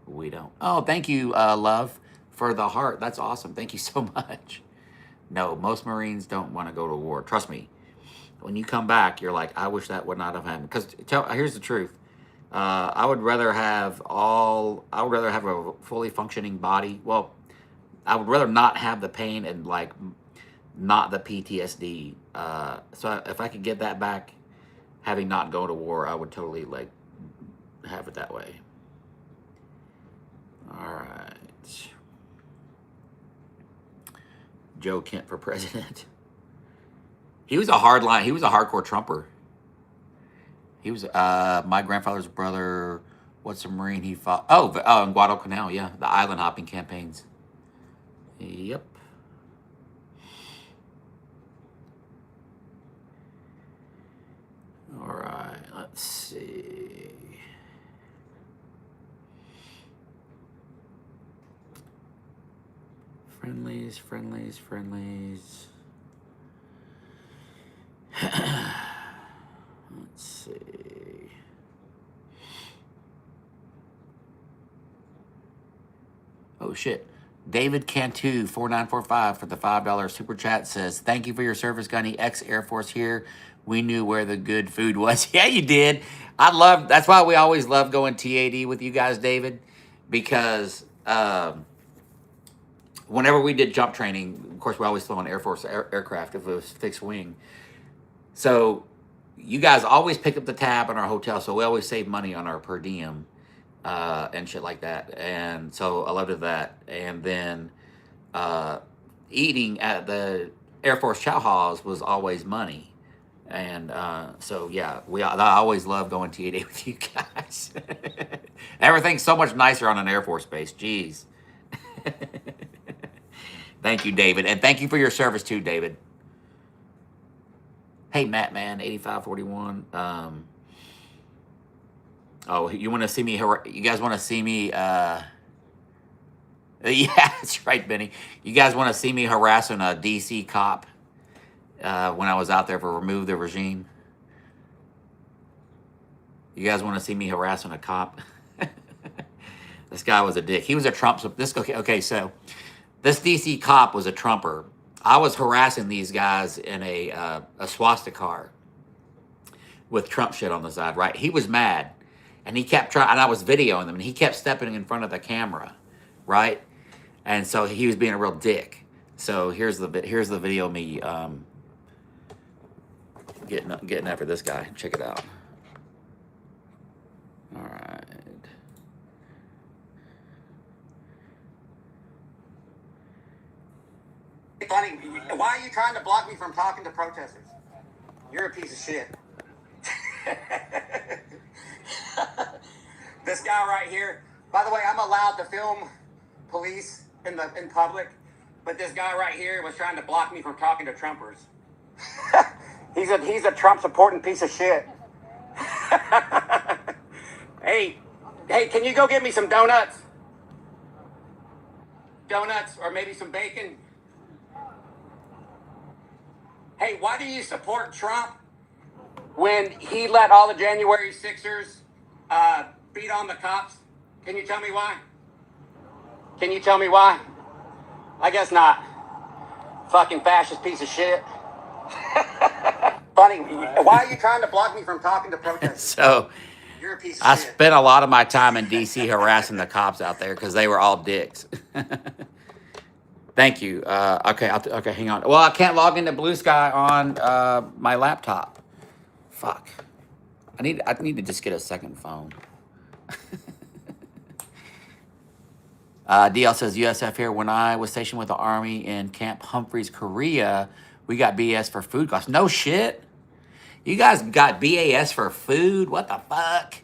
we don't. Oh, thank you, love, for the heart. That's awesome. Thank you so much. No, most Marines don't want to go to war. Trust me. When you come back, you're like, I wish that would not have happened. Because here's the truth. I would rather have a fully functioning body. Well, I would rather not have the pain and like not the PTSD. So if I could get that back, having not gone to war, I would totally like have it that way. All right. Joe Kent for president. He was a hardline. He was a hardcore Trumper. He was my grandfather's brother. What's a Marine he fought? Oh, in Guadalcanal, yeah. The island hopping campaigns. Yep. All right, let's see. Friendlies. Let's see. Oh, shit. David Cantu, 4945 for the $5 super chat says, thank you for your service, Gunny. Ex-Air Force here. We knew where the good food was. Yeah, you did. That's why we always love going TAD with you guys, David, because whenever we did jump training, of course, we always flew on Air Force aircraft if it was fixed wing. So you guys always pick up the tab in our hotel, so we always save money on our per diem and shit like that. And so I loved that. And then eating at the Air Force chow halls was always money. And so, yeah, I always love going TAD with you guys. Everything's so much nicer on an Air Force base. Jeez. Thank you, David. And thank you for your service, too, David. Hey, Matt, man, 8541. Oh, you want to see me? You guys want to see me? Yeah, that's right, Benny. You guys want to see me harassing a DC cop when I was out there for Remove the Regime? You guys want to see me harassing a cop? This guy was a dick. He was a Trump. Okay, so this DC cop was a Trumper. I was harassing these guys in a swastika car with Trump shit on the side, right? He was mad, and he kept trying, and I was videoing them, and he kept stepping in front of the camera, right? And so he was being a real dick. So here's the video of me getting after this guy. Check it out. All right. Funny, why are you trying to block me from talking to protesters? You're a piece of shit. This guy right here. By the way, I'm allowed to film police in public, but this guy right here was trying to block me from talking to Trumpers. He's a Trump supporting piece of shit. Hey, can you go get me some donuts? Donuts or maybe some bacon? Hey, why do you support Trump when he let all the January 6ers beat on the cops? Can you tell me why? Can you tell me why? I guess not. Fucking fascist piece of shit. Funny, why are you trying to block me from talking to protesters? So You're a piece of I shit. spent a lot of my time in DC harassing the cops out there because they were all dicks. Thank you. Okay, hang on. Well, I can't log into Blue Sky on my laptop. Fuck. I need to just get a second phone. DL says USF here. When I was stationed with the Army in Camp Humphreys, Korea, we got BAS for food costs. No shit. You guys got BAS for food? What the fuck?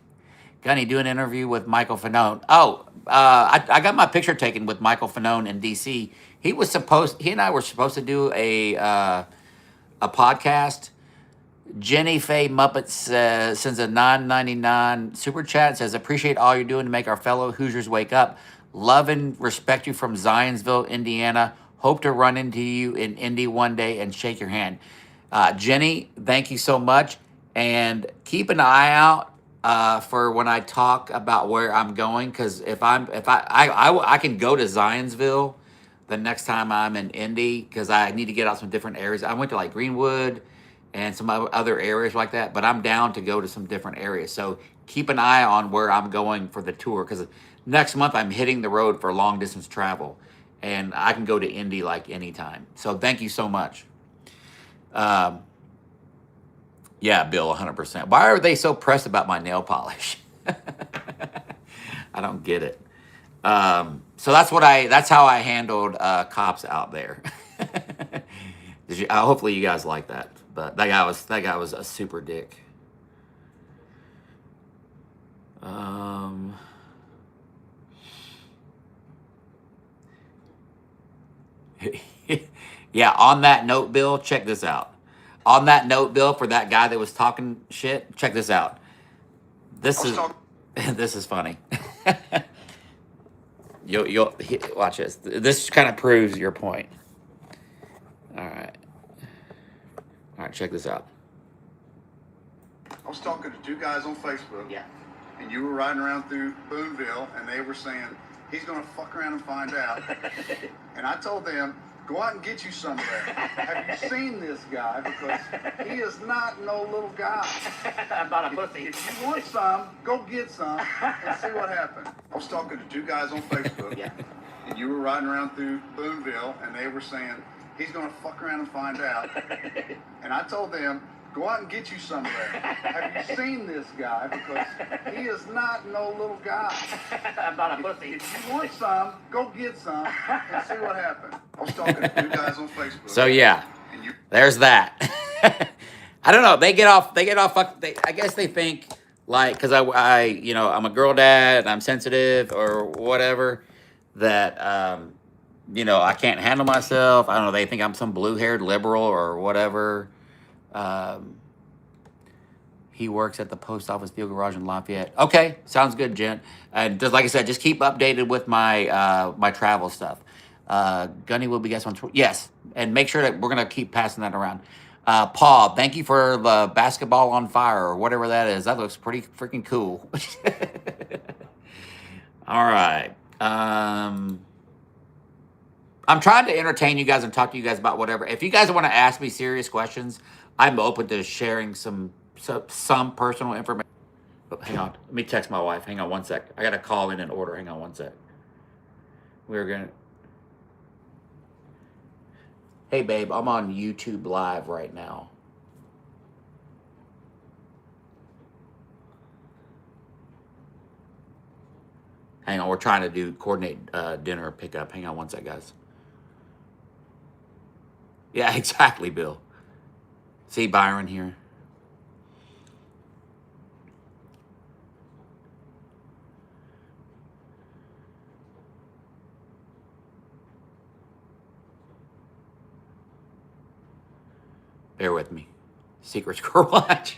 Gunny, do an interview with Michael Fanone. Oh, I got my picture taken with Michael Fanone in DC. He and I were supposed to do a podcast. Jenny Faye Muppet sends a $9.99 super chat. Says, appreciate all you're doing to make our fellow Hoosiers wake up. Love and respect you from Zionsville, Indiana. Hope to run into you in Indy one day and shake your hand. Jenny, thank you so much. And keep an eye out for when I talk about where I'm going. Because I can go to Zionsville the next time I'm in Indy, because I need to get out some different areas. I went to like Greenwood and some other areas like that, but I'm down to go to some different areas. So keep an eye on where I'm going for the tour, because next month I'm hitting the road for long distance travel, and I can go to Indy like anytime. So thank you so much. Yeah, Bill, 100%. Why are they so pressed about my nail polish? I don't get it. So that's how I handled cops out there. Hopefully you guys like that. But that guy was a super dick. Yeah, on that note, Bill, check this out. On that note, Bill, for that guy that was talking shit, check this out. This is funny. You'll watch this. This kind of proves your point. All right, check this out. I was talking to two guys on Facebook. Yeah. And you were riding around through Boonville, and they were saying, he's going to fuck around and find out. And I told them, go out and get you some of that. Have you seen this guy? Because he is not no little guy. About a pussy. If you want some, go get some and see what happens. I was talking to two guys on Facebook. Yeah. And you were riding around through Boonville, and they were saying, he's going to fuck around and find out. And I told them, go out and get you some of that. Have you seen this guy? Because he is not no little guy. About a pussy. If you want some, go get some and see what happens. I was talking to two guys on Facebook. So yeah, there's that. I don't know. They get off. I guess they think like, because I'm a girl dad and I'm sensitive or whatever, that I can't handle myself. I don't know. They think I'm some blue-haired liberal or whatever. He works at the post office field garage in Lafayette. Okay, sounds good, Jen. And just like I said, just keep updated with my my travel stuff. Gunny will be guest on tour. Yes, and make sure that we're gonna keep passing that around. Paul, thank you for the basketball on fire or whatever that is. That looks pretty freaking cool. All right. I'm trying to entertain you guys and talk to you guys about whatever. If you guys want to ask me serious questions, I'm open to sharing some personal information. Oh, hang on. Let me text my wife. Hang on one sec. I got to call in an order. Hang on one sec. Hey, babe, I'm on YouTube Live right now. Hang on. We're trying to coordinate dinner pickup. Hang on one sec, guys. Yeah, exactly, Bill. See Byron here. Bear with me. Secret Squirrel Watch.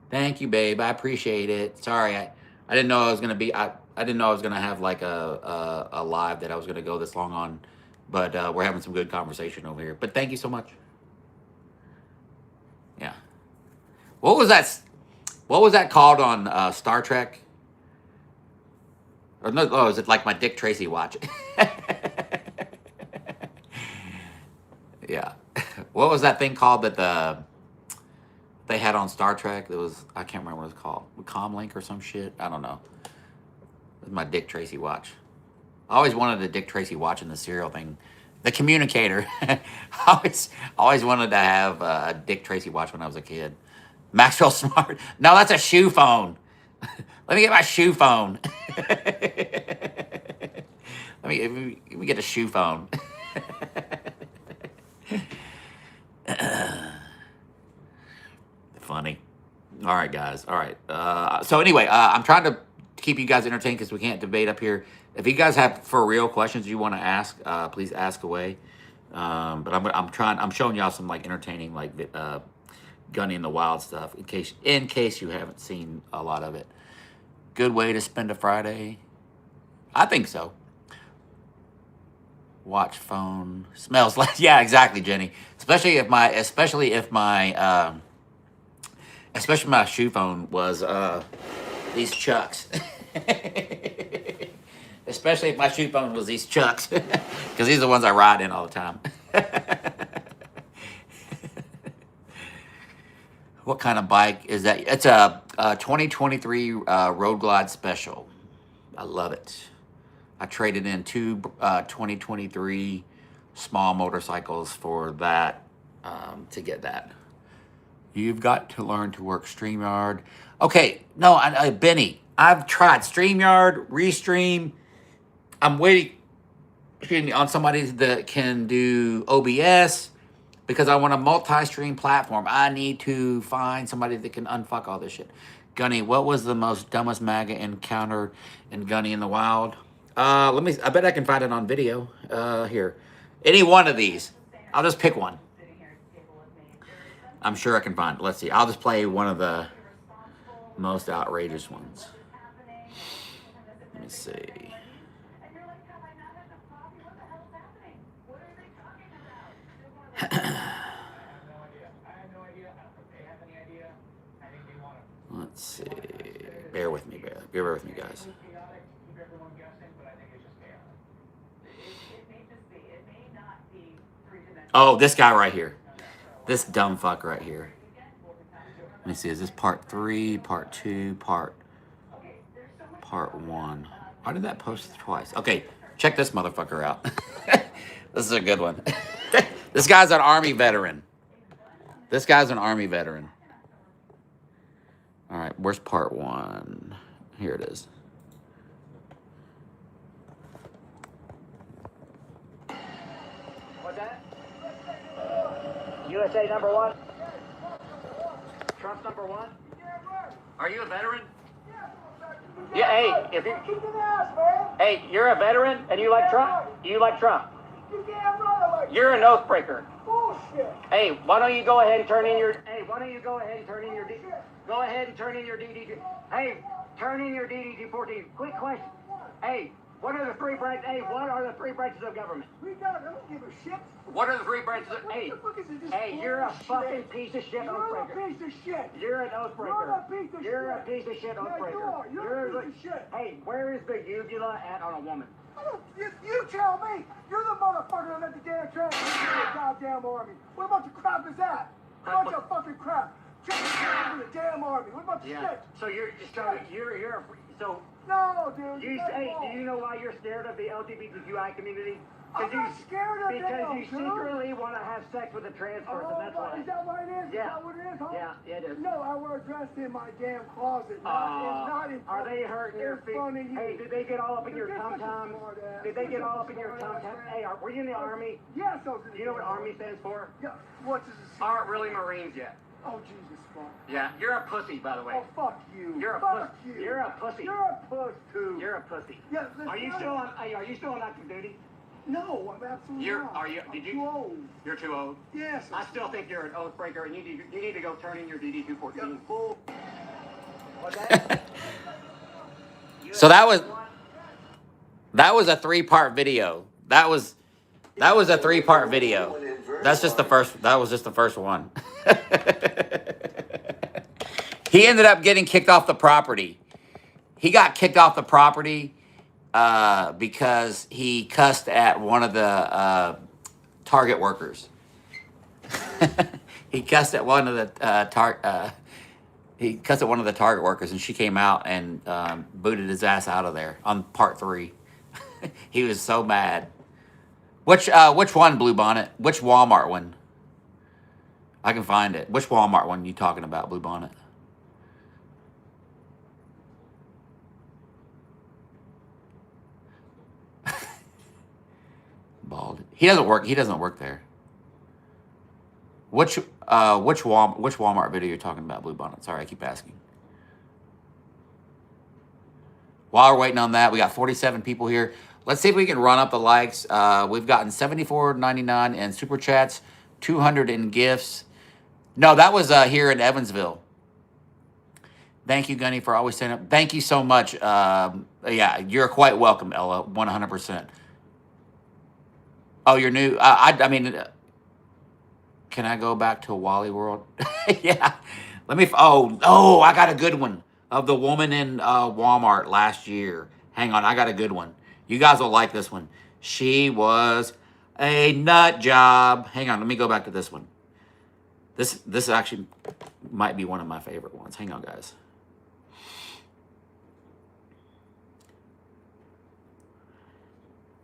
Thank you, babe. I appreciate it. Sorry, I didn't know I was gonna be. I didn't know I was gonna have like a live that I was gonna go this long on, but we're having some good conversation over here. But thank you so much. Yeah. What was that? What was that called on Star Trek? Or no? Oh, is it like my Dick Tracy watch? Yeah. What was that thing called that they had on Star Trek? It was, I can't remember what it's called. Comlink or some shit. I don't know. It was my Dick Tracy watch. I always wanted a Dick Tracy watch in the cereal thing. The communicator. I always wanted to have a Dick Tracy watch when I was a kid. Maxwell Smart. No, that's a shoe phone. Let me get my shoe phone. let me get a shoe phone. Funny. All right, guys. All right. So anyway, I'm trying to keep you guys entertained because we can't debate up here. If you guys have for real questions you want to ask, please ask away. But I'm showing y'all some like entertaining like Gunny in the Wild stuff in case you haven't seen a lot of it. Good way to spend a Friday. I think so. Watch phone smells like yeah, Jenny. Especially if my shoe phone was these Chucks. Especially if my shoe phone was these Chucks, because these are the ones I ride in all the time. What kind of bike is that? It's a 2023 Road Glide Special. I love it. I traded in two 2023 small motorcycles for that to get that. You've got to learn to work StreamYard. Okay, no, Benny, I've tried StreamYard, Restream. I'm waiting on somebody that can do OBS because I want a multi-stream platform. I need to find somebody that can unfuck all this shit. Gunny, what was the most dumbest MAGA encounter in Gunny in the Wild? I bet I can find it on video. Here. Any one of these. I'll just pick one. I'm sure I can find it. Let's see. I'll just play one of the most outrageous ones. Let me see. Let's see. Bear with me, guys. Oh, this guy right here. This dumb fuck right here. Let me see. Is this part 3, part 2, part 1? Why did that post twice? Okay, check this motherfucker out. This is a good one. This guy's an Army veteran. All right, where's part 1? Here it is. What's that? USA number 1? Trump's number 1? Are you a veteran? Yeah, hey, hey, you're a veteran and you like Trump? You like Trump? You're an oath breaker. Bullshit. Hey, why don't you go ahead and turn in your Go ahead and turn in your DD. Hey, turn in your DD-14. Quick question. Hey, what are the 3 branches? Hey, what are the 3 branches of government? We don't give a shit. What are the 3 branches of? Hey, you're a fucking piece of shit oath breaker. You're a piece of shit. You're an oath breaker. You're a piece of shit oath breaker. You're a piece of shit. Hey, where is the uvula at on a woman? You tell me. You're the motherfucker that let the damn trans the goddamn army. What about the crap is that? What bunch of fucking crap. The damn army. What about the shit? So you're no, dude. Do you know why you're scared of the LGBTQI community? I'm not scared of them, because you secretly want to have sex with a trans person. That's why. Is that what it is? Yeah. Is that what it is, huh? Yeah, it is. No, I wear a dress in my damn closet. Not in are they hurting your feet? Hey, did they get all up in your tum-tum? Did they get all up in your tum-tum? Hey, were you in the Army? Yes, I was in the Army. Do you know what Army stands for? Yeah. What does it stand for? Aren't really Marines yet. Oh, Jesus, fuck. Yeah, you're a pussy, by the way. Oh, fuck you. You're a pussy. You're a pussy. You're a puss, too. You're a pussy. Yeah, are you still on active duty? No, I'm absolutely not. I'm too old. You're too old? Yes. I still think you're an oath breaker, and you need to go turn in your DD-214. Yeah, bull. What's that? So that was a 3-part video. That was a 3-part video. That was just the first one. He ended up getting kicked off the property. He got kicked off the property because he cussed at one of the Target workers. He cussed at one of the Target workers, and she came out and booted his ass out of there on part 3. He was so mad. Which one, Blue Bonnet? Which Walmart one? I can find it. Which Walmart one you talking about, Blue Bonnet? Bald. He doesn't work. He doesn't work there. Which Walmart video you're talking about, Blue Bonnet? Sorry, I keep asking. While we're waiting on that, we got 47 people here. Let's see if we can run up the likes. We've gotten $74.99 in super chats, 200 in gifts. No, that was here in Evansville. Thank you, Gunny, for always standing up. Thank you so much. Yeah, you're quite welcome, Ella, 100%. Oh, you're new. I mean, can I go back to Wally World? Yeah. Let me. Oh, I got a good one of the woman in Walmart last year. Hang on, I got a good one. You guys will like this one. She was a nut job. Hang on, let me go back to this one. This actually might be one of my favorite ones. Hang on, guys.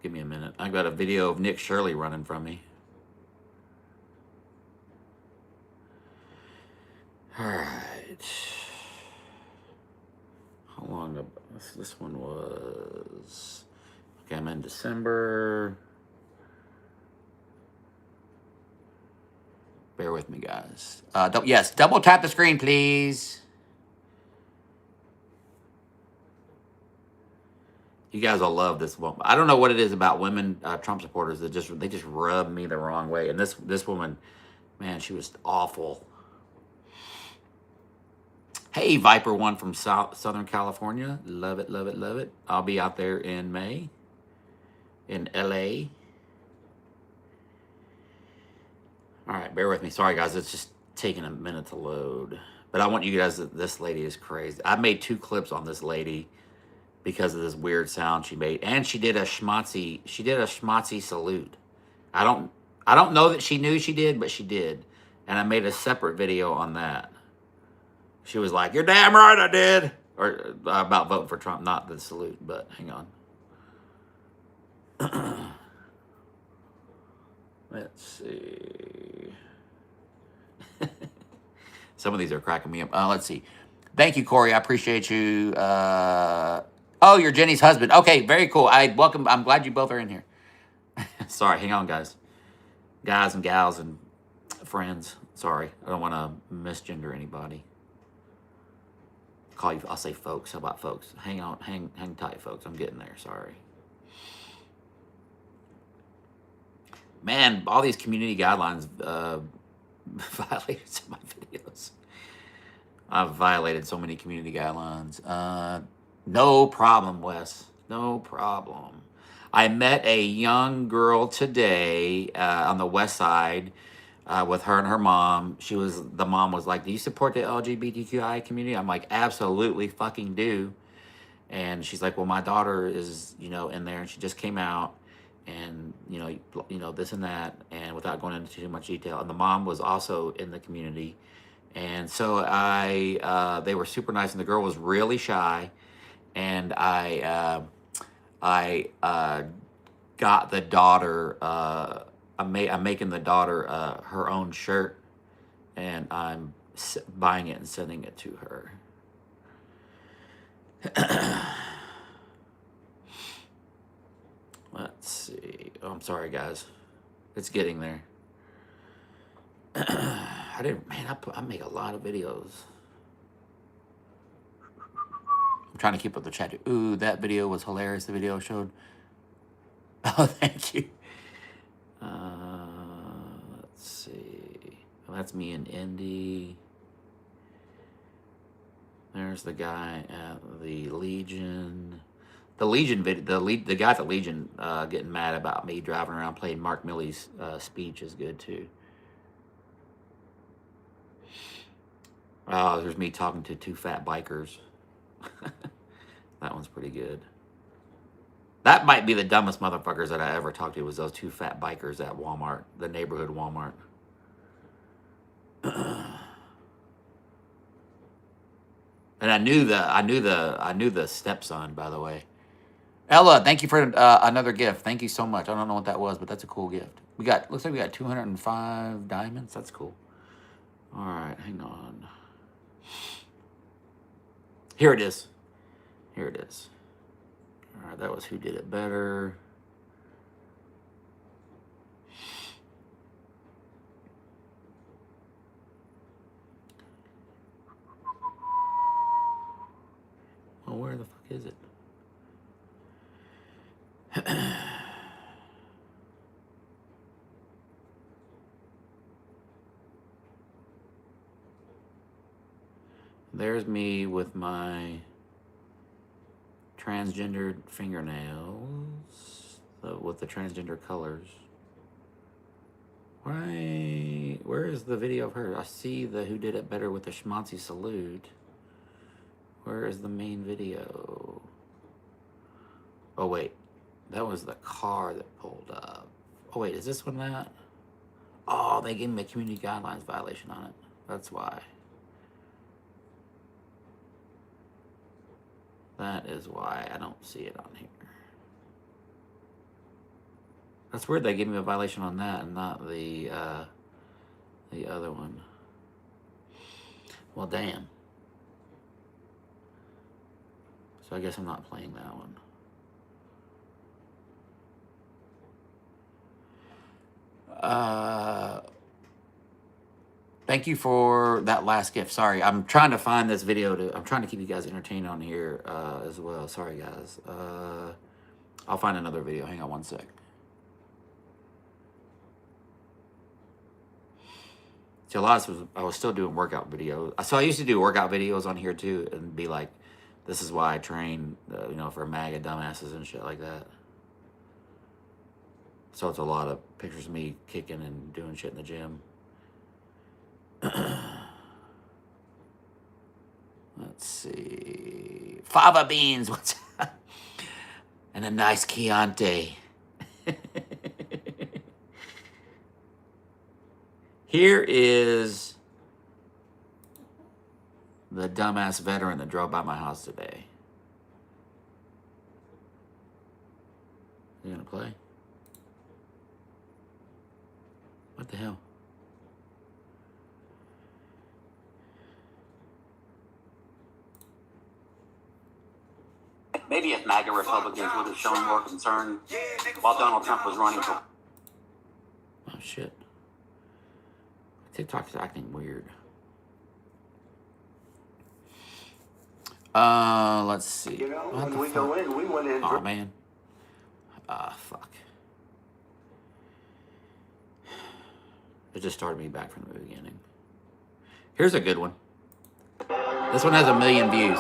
Give me a minute. I got a video of Nick Shirley running from me. All right. How long ago? This one was... Okay, I'm in December. Bear with me, guys. Yes, double tap the screen, please. You guys will love this one. I don't know what it is about women Trump supporters that they just rub me the wrong way. And this woman, man, she was awful. Hey, Viper One from Southern California. Love it, love it, love it. I'll be out there in May in LA. All right, bear with me. Sorry, guys. It's just taking a minute to load. But I want you guys, this lady is crazy. I made 2 clips on this lady because of this weird sound she made. And she did a schmatzy salute. I don't know that she knew she did, but she did. And I made a separate video on that. She was like, "You're damn right I did." Or about voting for Trump, not the salute, but hang on. Let's see. Some of these are cracking me up. Let's see. Thank you, Corey. I appreciate you. Oh, you're Jenny's husband. Okay, very cool. I'm glad you both are in here. Sorry, hang on, guys. Guys and gals and friends. Sorry, I don't want to misgender anybody. I'll say folks. How about folks? Hang on, hang tight, folks. I'm getting there. Sorry. Man, all these community guidelines violated some of my videos. I've violated so many community guidelines. No problem, Wes. No problem. I met a young girl today on the west side with her and her mom. The mom was like, "Do you support the LGBTQI community?" I'm like, "Absolutely fucking do." And she's like, "Well, my daughter is, in there, and she just came out, and this and that," and without going into too much detail. And the mom was also in the community, and so they were super nice, and the girl was really shy, and I got the daughter. I'm making the daughter her own shirt, and I'm buying it and sending it to her. Let's see. Oh, I'm sorry, guys. It's getting there. I make a lot of videos. I'm trying to keep up the chat. Ooh, that video was hilarious. The video showed. Oh, thank you. Let's see. Well, that's me and Indy. There's the guy at the Legion. The Legion video, the guy at the Legion getting mad about me driving around playing Mark Milley's speech is good too. Oh, there's me talking to 2 fat bikers. That one's pretty good. That might be the dumbest motherfuckers that I ever talked to, was those 2 fat bikers at Walmart, the neighborhood Walmart. And I knew the stepson, by the way. Ella, thank you for another gift. Thank you so much. I don't know what that was, but that's a cool gift. Looks like we got 205 diamonds. That's cool. All right, hang on. Here it is. Here it is. All right, that was Who Did It Better. Oh, where the fuck is it? There's me with my transgendered fingernails, with the transgender colors. Where is the video of her? I see the Who Did It Better with the schmancy salute. Where is the main video? Oh, wait. That was the car that pulled up. Oh, wait. Is this one that? Oh, they gave me a community guidelines violation on it. That's why. That is why I don't see it on here. That's weird they gave me a violation on that and not the other one. Well, damn. So I guess I'm not playing that one. Thank you for that last gift. Sorry, I'm trying to find this video I'm trying to keep you guys entertained on here as well. Sorry, guys. I'll find another video. Hang on one sec. See, a lot of I was still doing workout videos. So I used to do workout videos on here too and be like, this is why I train, for MAGA dumbasses and shit like that. So it's a lot of pictures of me kicking and doing shit in the gym. Let's see. Fava beans. What's and a nice Chianti. Here is the dumbass veteran that drove by my house today. You gonna play? What the hell? Maybe if MAGA Republicans would have shown more concern while Donald Trump was running for... Oh, shit. TikTok's acting weird. Let's see. When we go in, we went in. Oh, man. Fuck. It just started me back from the beginning. Here's a good one. This one has 1 million views.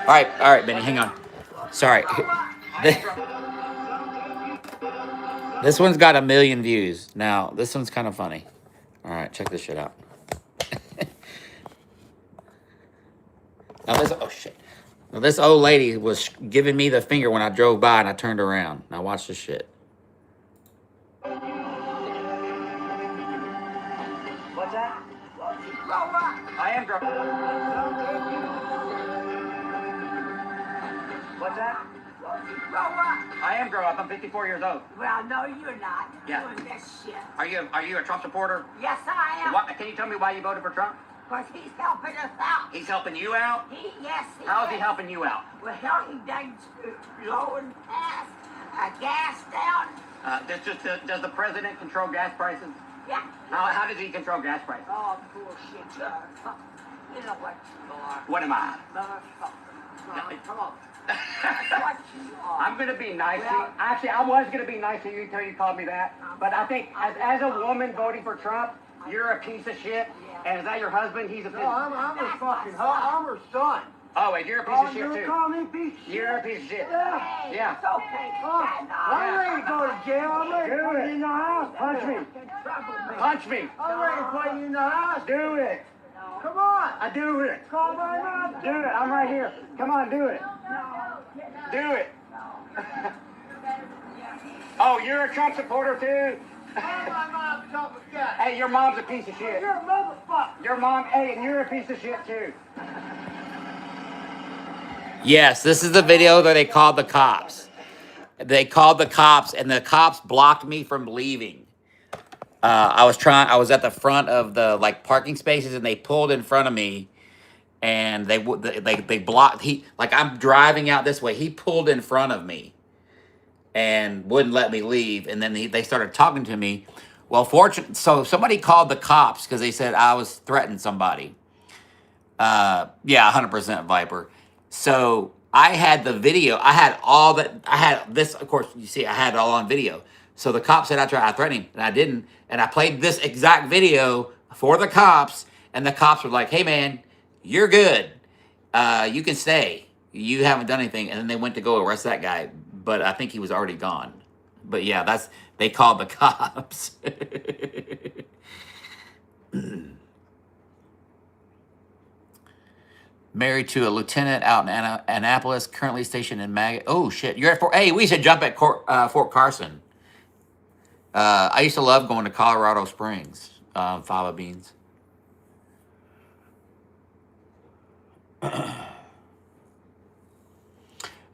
All right, Benny, hang on. Sorry. This one's got 1 million views. Now, this one's kind of funny. All right, check this shit out. Oh, shit. Now, this old lady was giving me the finger when I drove by and I turned around. Now, watch this shit. What's that? I am drunk. What's that? I am grown up. I'm 54 years old. Well, no, you're not. Yeah. Doing this shit. Are you a Trump supporter? Yes, I am. Can you tell me why you voted for Trump? Because he's helping us out. He's helping you out? Yes, he How is he is. helping you out? Well, he done lowering past gas down. Does the president control gas prices? Yeah. How does he control gas prices? Oh, bullshit. You know what you are. What am I? Motherfucker. Come on. That's what you are. I'm going to be nice to you. Well- Actually, I was going to be nice to you until you called me that. But I think as a woman voting for Trump, you're a piece of shit. And is that your husband? He's a piece No, I'm her fucking I'm her son. Oh, wait, you're a piece Oh, of shit, you too. call me piece of shit? You're a piece of shit. Yeah. Yeah. It's okay. I'm ready to go to jail. I'm ready to put you in the house. Punch me. Punch me. I'm ready to put you in the house. Do it. Come on. I do it. Call my mom. Do it. I'm right here. Come on, do it. Do it. Oh, you're a Trump supporter, too? Call my mom. Talk with God. Hey, your mom's a piece of shit. You're a motherfucker. Your mom, hey, and you're a piece of shit, too. Yes, this is the video that they called the cops. They called the cops, and the cops blocked me from leaving. I was at the front of the like parking spaces, and they pulled in front of me, and they blocked. I'm driving out this way. He pulled in front of me, and wouldn't let me leave. And then they started talking to me. Well, so somebody called the cops because they said I was threatening somebody. Yeah, 100% Viper. So I had the video. I had all that. I had this, of course, you see, I had it all on video. So the cop said I threatened him, and I didn't. And I played this exact video for the cops, and the cops were like, "Hey, man, you're good. You can stay. You haven't done anything." And then they went to go arrest that guy, but I think he was already gone. But yeah, they called the cops. Married to a lieutenant out in Annapolis, currently stationed in Oh, shit. You're at Fort... Hey, we should jump at Fort Carson. I used to love going to Colorado Springs. Fava beans.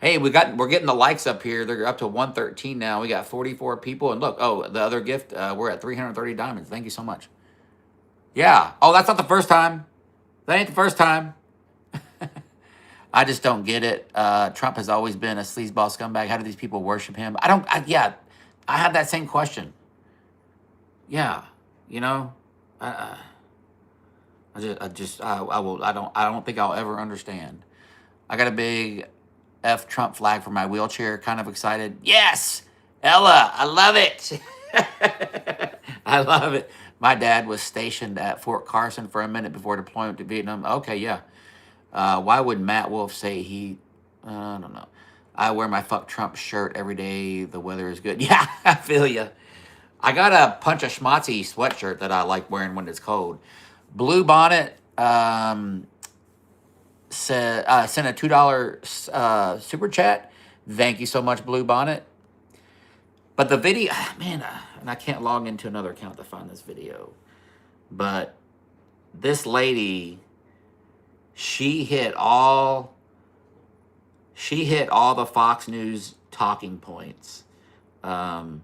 Hey, we're getting the likes up here. They're up to 113 now. We got 44 people. And look, the other gift, we're at 330 diamonds. Thank you so much. Yeah. Oh, that's not the first time. That ain't the first time. I just don't get it. Trump has always been a sleazeball scumbag. How do these people worship him? I have that same question. Yeah, you know, I don't think I'll ever understand. I got a big F Trump flag for my wheelchair. Kind of excited. Yes, Ella, I love it. I love it. My dad was stationed at Fort Carson for a minute before deployment to Vietnam. Okay, yeah. Why would Matt Wolf say I don't know. I wear my fuck Trump shirt every day. The weather is good. Yeah, I feel you. I got a Punch a Schmatzy sweatshirt that I like wearing when it's cold. Blue Bonnet sent a $2 super chat. Thank you so much, Blue Bonnet. But the video, man, and I can't log into another account to find this video. But this lady... She hit all the Fox News talking points in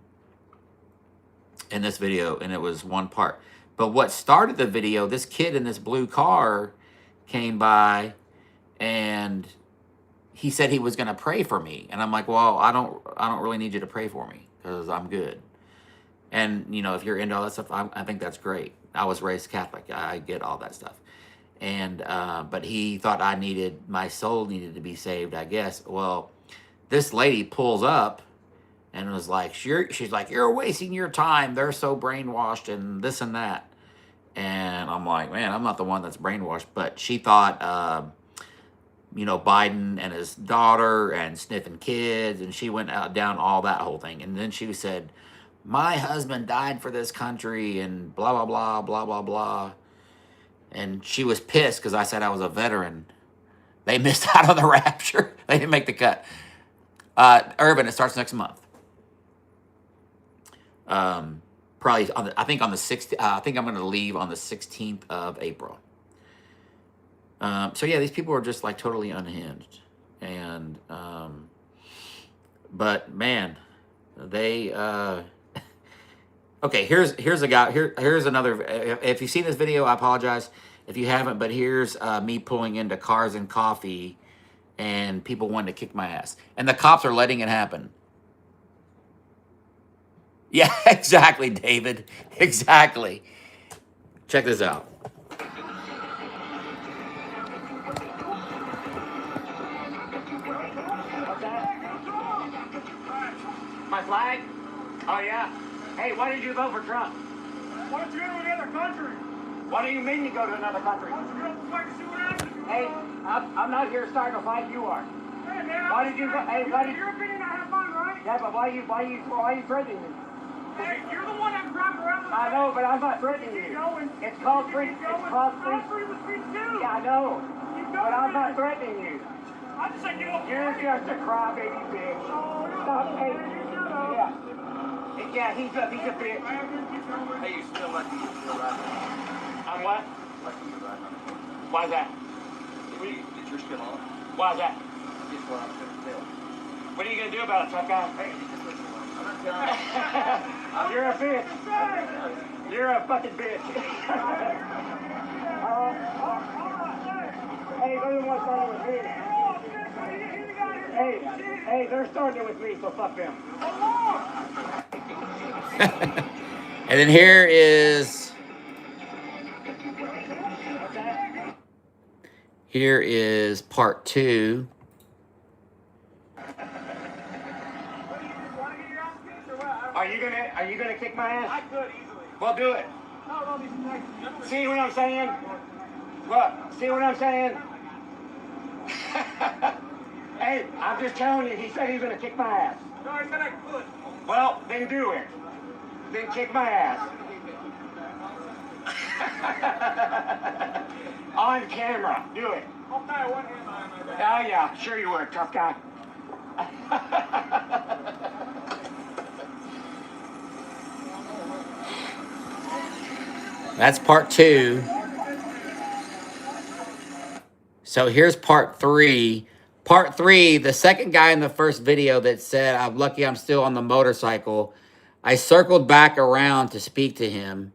this video, and it was one part. But what started the video, this kid in this blue car came by, and he said he was going to pray for me. And I'm like, well, I don't really need you to pray for me because I'm good. And, you know, if you're into all that stuff, I think that's great. I was raised Catholic. I get all that stuff. And but he thought my soul needed to be saved, I guess. Well, this lady pulls up and was like, she's like, you're wasting your time. They're so brainwashed and this and that. And I'm like, man, I'm not the one that's brainwashed. But she thought, you know, Biden and his daughter and sniffing kids. And she went down all that whole thing. And then she said, my husband died for this country and blah, blah, blah, blah, blah, blah. And she was pissed because I said I was a veteran. They missed out on the rapture. They didn't make the cut. Irvin, it starts next month. Probably I think on the 6th. I think I'm going to leave on the 16th of April. So yeah, these people are just like totally unhinged, and but man, they. Okay, here's a guy. Here's another. If you've seen this video, I apologize if you haven't. But here's me pulling into Cars and Coffee, and people wanting to kick my ass, and the cops are letting it happen. Yeah, exactly, David. Exactly. Check this out. My flag? Oh, yeah. Hey, why did you vote for Trump? Why don't you go to another country? What do you mean you go to another country? Why don't you go to fight and see what happens? Hey, I'm not here starting a fight. You are. Hey, man. Why did you go? Hey, why did Your opinion, I have mine, right? Yeah, but why you threatening me? Hey, you're the one that's driving around. I know, but I'm not threatening you. It's called free. It's called free. Freedom of speech too. Yeah, I know. But I'm not threatening you. I just said get off. You're just a crybaby bitch. Stop. Hey. Yeah. Yeah, he's a bitch. Hey, you still lucky you're still right now. I'm what? Lucky you're right now. Why's that? That you're still on. Why's that? Guess what I'm going to tell. What are you gonna do about it, tough guy? Hey, you just listen to me. I'm not telling you. You're a bitch. You're a fucking bitch. Hey, they're the ones starting with me. Hey, they're starting with me, so fuck them. And then here is part 2. Are you gonna kick my ass? I could easily. Well, do it. See what I'm saying? Look, see what I'm saying? Hey, I'm just telling you, he said he's gonna kick my ass. No, I said I could. Well, then do it. Then kick my ass. On camera, do it. I'll tie one hand behind my back. Oh yeah, sure you would, tough guy. That's part 2. So here's part 3. Part 3, the second guy in the first video that said, I'm lucky I'm still on the motorcycle. I circled back around to speak to him.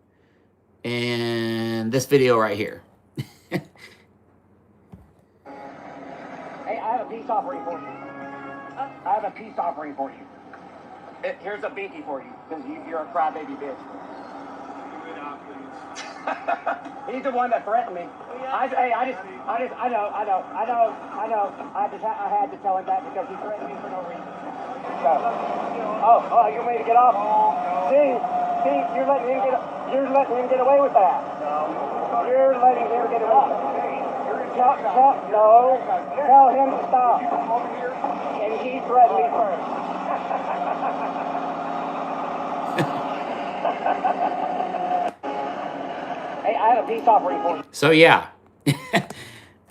And this video right here. Hey, I have a peace offering for you. I have a peace offering for you. Here's a binky for you, because you're a crybaby bitch. He's the one that threatened me. I know. I had to tell him that because he threatened me for no reason. So, oh, you want me to get off? See, you're letting him get away with that. You're letting him get away with that. Tell him to stop. And he threatened me first. Hey, I have a peace offering for you. So yeah,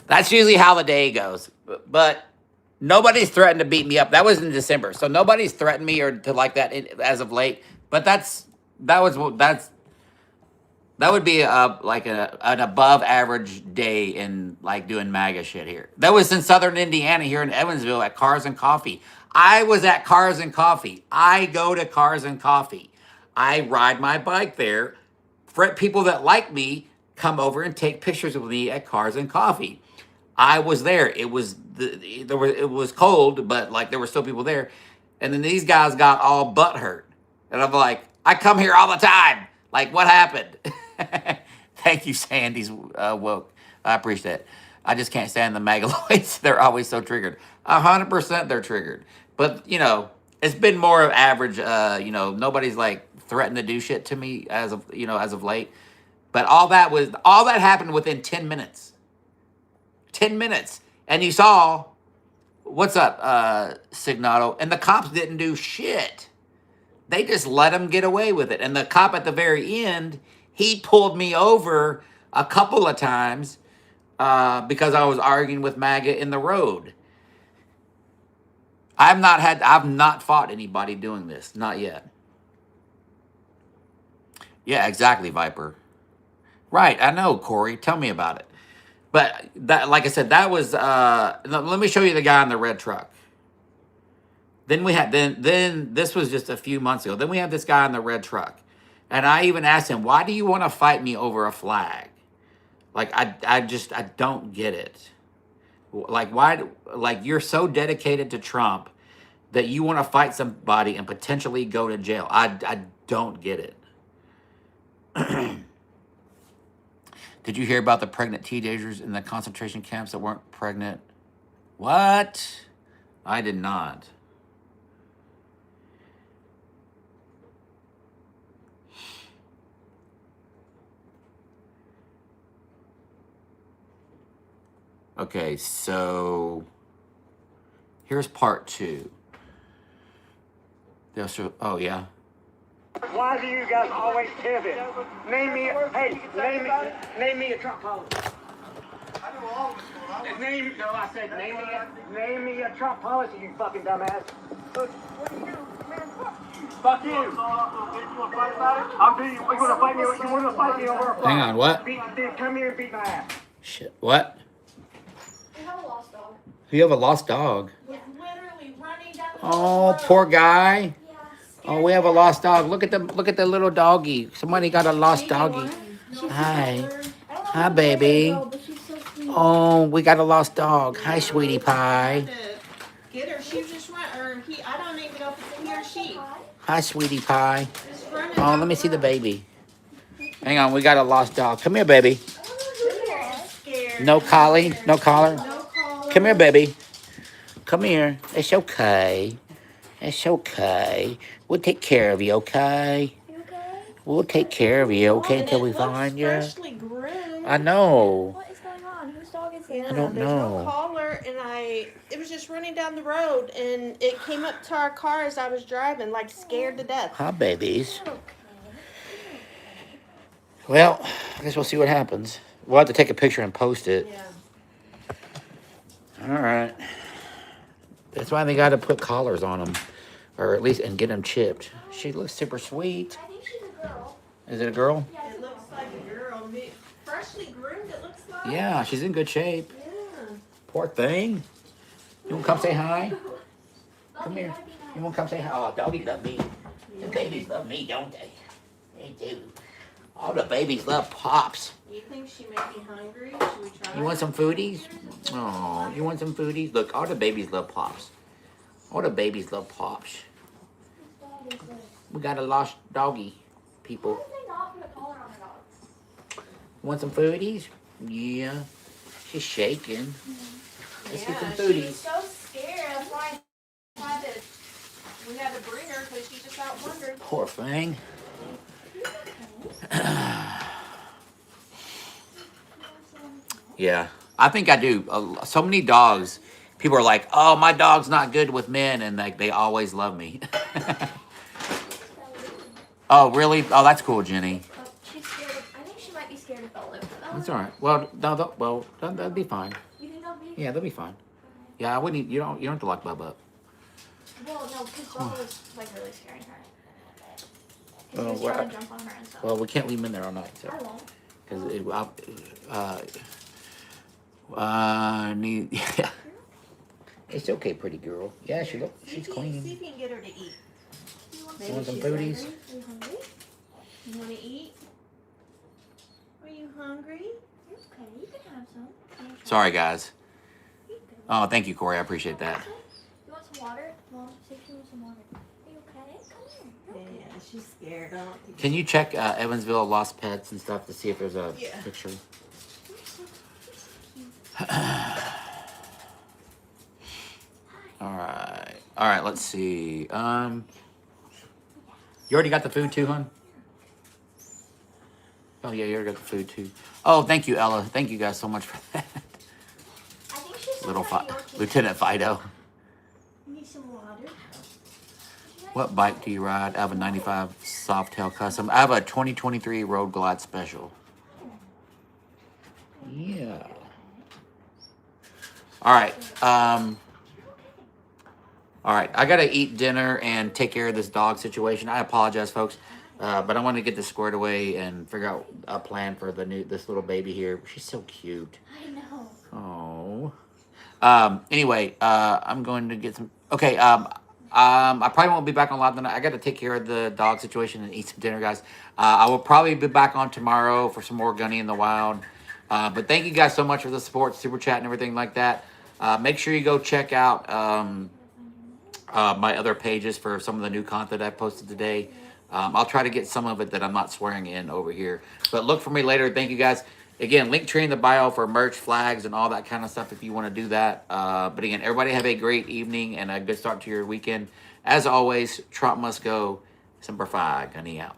that's usually how the day goes. But nobody's threatened to beat me up. That was in December, so nobody's threatened me or to like that as of late. But that would be like an above average day in like doing MAGA shit here. That was in Southern Indiana here in Evansville at Cars and Coffee. I was at Cars and Coffee. I go to Cars and Coffee. I ride my bike there. People that like me come over and take pictures with me at Cars and Coffee. I was there. It was cold, but like there were still people there. And then these guys got all butthurt. And I'm like, I come here all the time. Like, what happened? Thank you, Sandy's woke. I appreciate it. I just can't stand the Megaloids. They're always so triggered. 100% they're triggered. But, it's been more of average. Nobody's like threatened to do shit to me as of late. But all that happened within 10 minutes. 10 minutes. And you saw, what's up, Signato? And the cops didn't do shit. They just let him get away with it. And the cop at the very end, he pulled me over a couple of times because I was arguing with MAGA in the road. I've not fought anybody doing this. Not yet. Yeah, exactly, Viper. Right, I know, Corey. Tell me about it. But that, like I said, that was. Let me show you the guy in the red truck. Then we had then this was just a few months ago. Then we had this guy in the red truck, and I even asked him, "Why do you want to fight me over a flag?" Like I don't get it. Like why? Like you're so dedicated to Trump that you want to fight somebody and potentially go to jail. I don't get it. Did you hear about the pregnant teenagers in the concentration camps that weren't pregnant? What? I did not. Okay, so here's part 2. Oh, yeah. Why do you guys always pivot? Name me a Trump policy. Name me a Trump policy, you fucking dumbass. Fuck you. I'll beat you. You wanna fight me? You wanna fight me over a flag? Hang on, what? Come here and beat my ass. Shit, what? We have a lost dog. You have a lost dog? Yeah, literally running down the Oh, poor guy. Yes. Oh, we have a lost dog. Look at the little doggy. Somebody got a lost doggy. Hi. Hi, baby. Oh, we got a lost dog. Hi, sweetie pie. Get her. She was just running. I don't even know if it's he or she. Hi, sweetie pie. Oh, let me see the baby. Hang on, we got a lost dog. Come here, baby. No collie? No collar? Come here, baby. Come here. It's okay. It's okay. We'll take care of you, okay? We'll take care of you, okay, until we find you. Freshly groomed. I know. What is going on? Whose dog is it? I don't There's know. no collar, and it was just running down the road, and it came up to our car as I was driving, like scared to death. Hi, babies. Well, I guess we'll see what happens. We'll have to take a picture and post it. Yeah. All right. That's why they got to put collars on them, or at least and get them chipped. She looks super sweet. I think she's a girl. Is it a girl? It looks like a girl. Freshly groomed, it looks like. Yeah, she's in good shape. Yeah. Poor thing. You want to come say hi? Come here. You want to come say hi? Oh, doggies love me. The babies love me, don't they? They do. All the babies love Pops. You think she may be hungry? Should we try? You want some foodies? Oh, you want some foodies? Look, all the babies love Pops. All the babies love Pops. We got a lost doggy, people. Why did they not put a collar on her dog? Want some foodies? Yeah. She's shaking. Let's get some She foodies. was so scared. That's why we had to bring her because she just out wondered. Poor thing. Yeah, I think I do. So many dogs, people are like, "Oh, my dog's not good with men," and like they always love me. Oh, really? Oh, that's cool, Jenny. Oh, she's scared. I think she might be scared of Bella. That's all right. Well, no, that'll be fine. You think that'll be? Yeah, they'll be fine. Yeah, I wouldn't. You don't have to lock Bubba up. Well, no, because Bella was like really scaring her. Oh, She was well, trying to jump on her and stuff. Well, we can't leave him in there all night, so I won't. because yeah. It's okay, pretty girl. Yeah, she's See clean. if you can get her to eat. You want some foodies? Are you hungry? You want to eat? Are you hungry? Okay, you can have some. You wanna try? Sorry, guys. You can. Oh, thank you, Corey. I appreciate that. You want some water? Mom, see if she wants some water. Are you okay? Come here. Yeah, she's scared. I don't think Can you check Evansville lost pets and stuff to see if there's a Yeah. picture? All right. Let's see. You already got the food too, hon? Oh yeah, you already got the food too. Oh, thank you, Ella. Thank you guys so much for that. I think she's Little some kind of Yorkie. Lieutenant Fido. you need some water. What bike do you ride? I have a 95 Softail Custom. I have a 2023 Road Glide Special. Yeah. All right. All right. I gotta eat dinner and take care of this dog situation. I apologize, folks, but I want to get this squared away and figure out a plan for this little baby here. She's so cute. I know. Oh. Anyway, I'm going to get some. Okay. I probably won't be back on live tonight. I got to take care of the dog situation and eat some dinner, guys. I will probably be back on tomorrow for some more Gunny in the Wild. But thank you guys so much for the support, super chat, and everything like that. Make sure you go check out my other pages for some of the new content I posted today. I'll try to get some of it that I'm not swearing in over here. But look for me later. Thank you guys. Again, link tree in the bio for merch, flags, and all that kind of stuff if you want to do that. But again, everybody have a great evening and a good start to your weekend. As always, Trump must go. Semper Fi, Gunny out.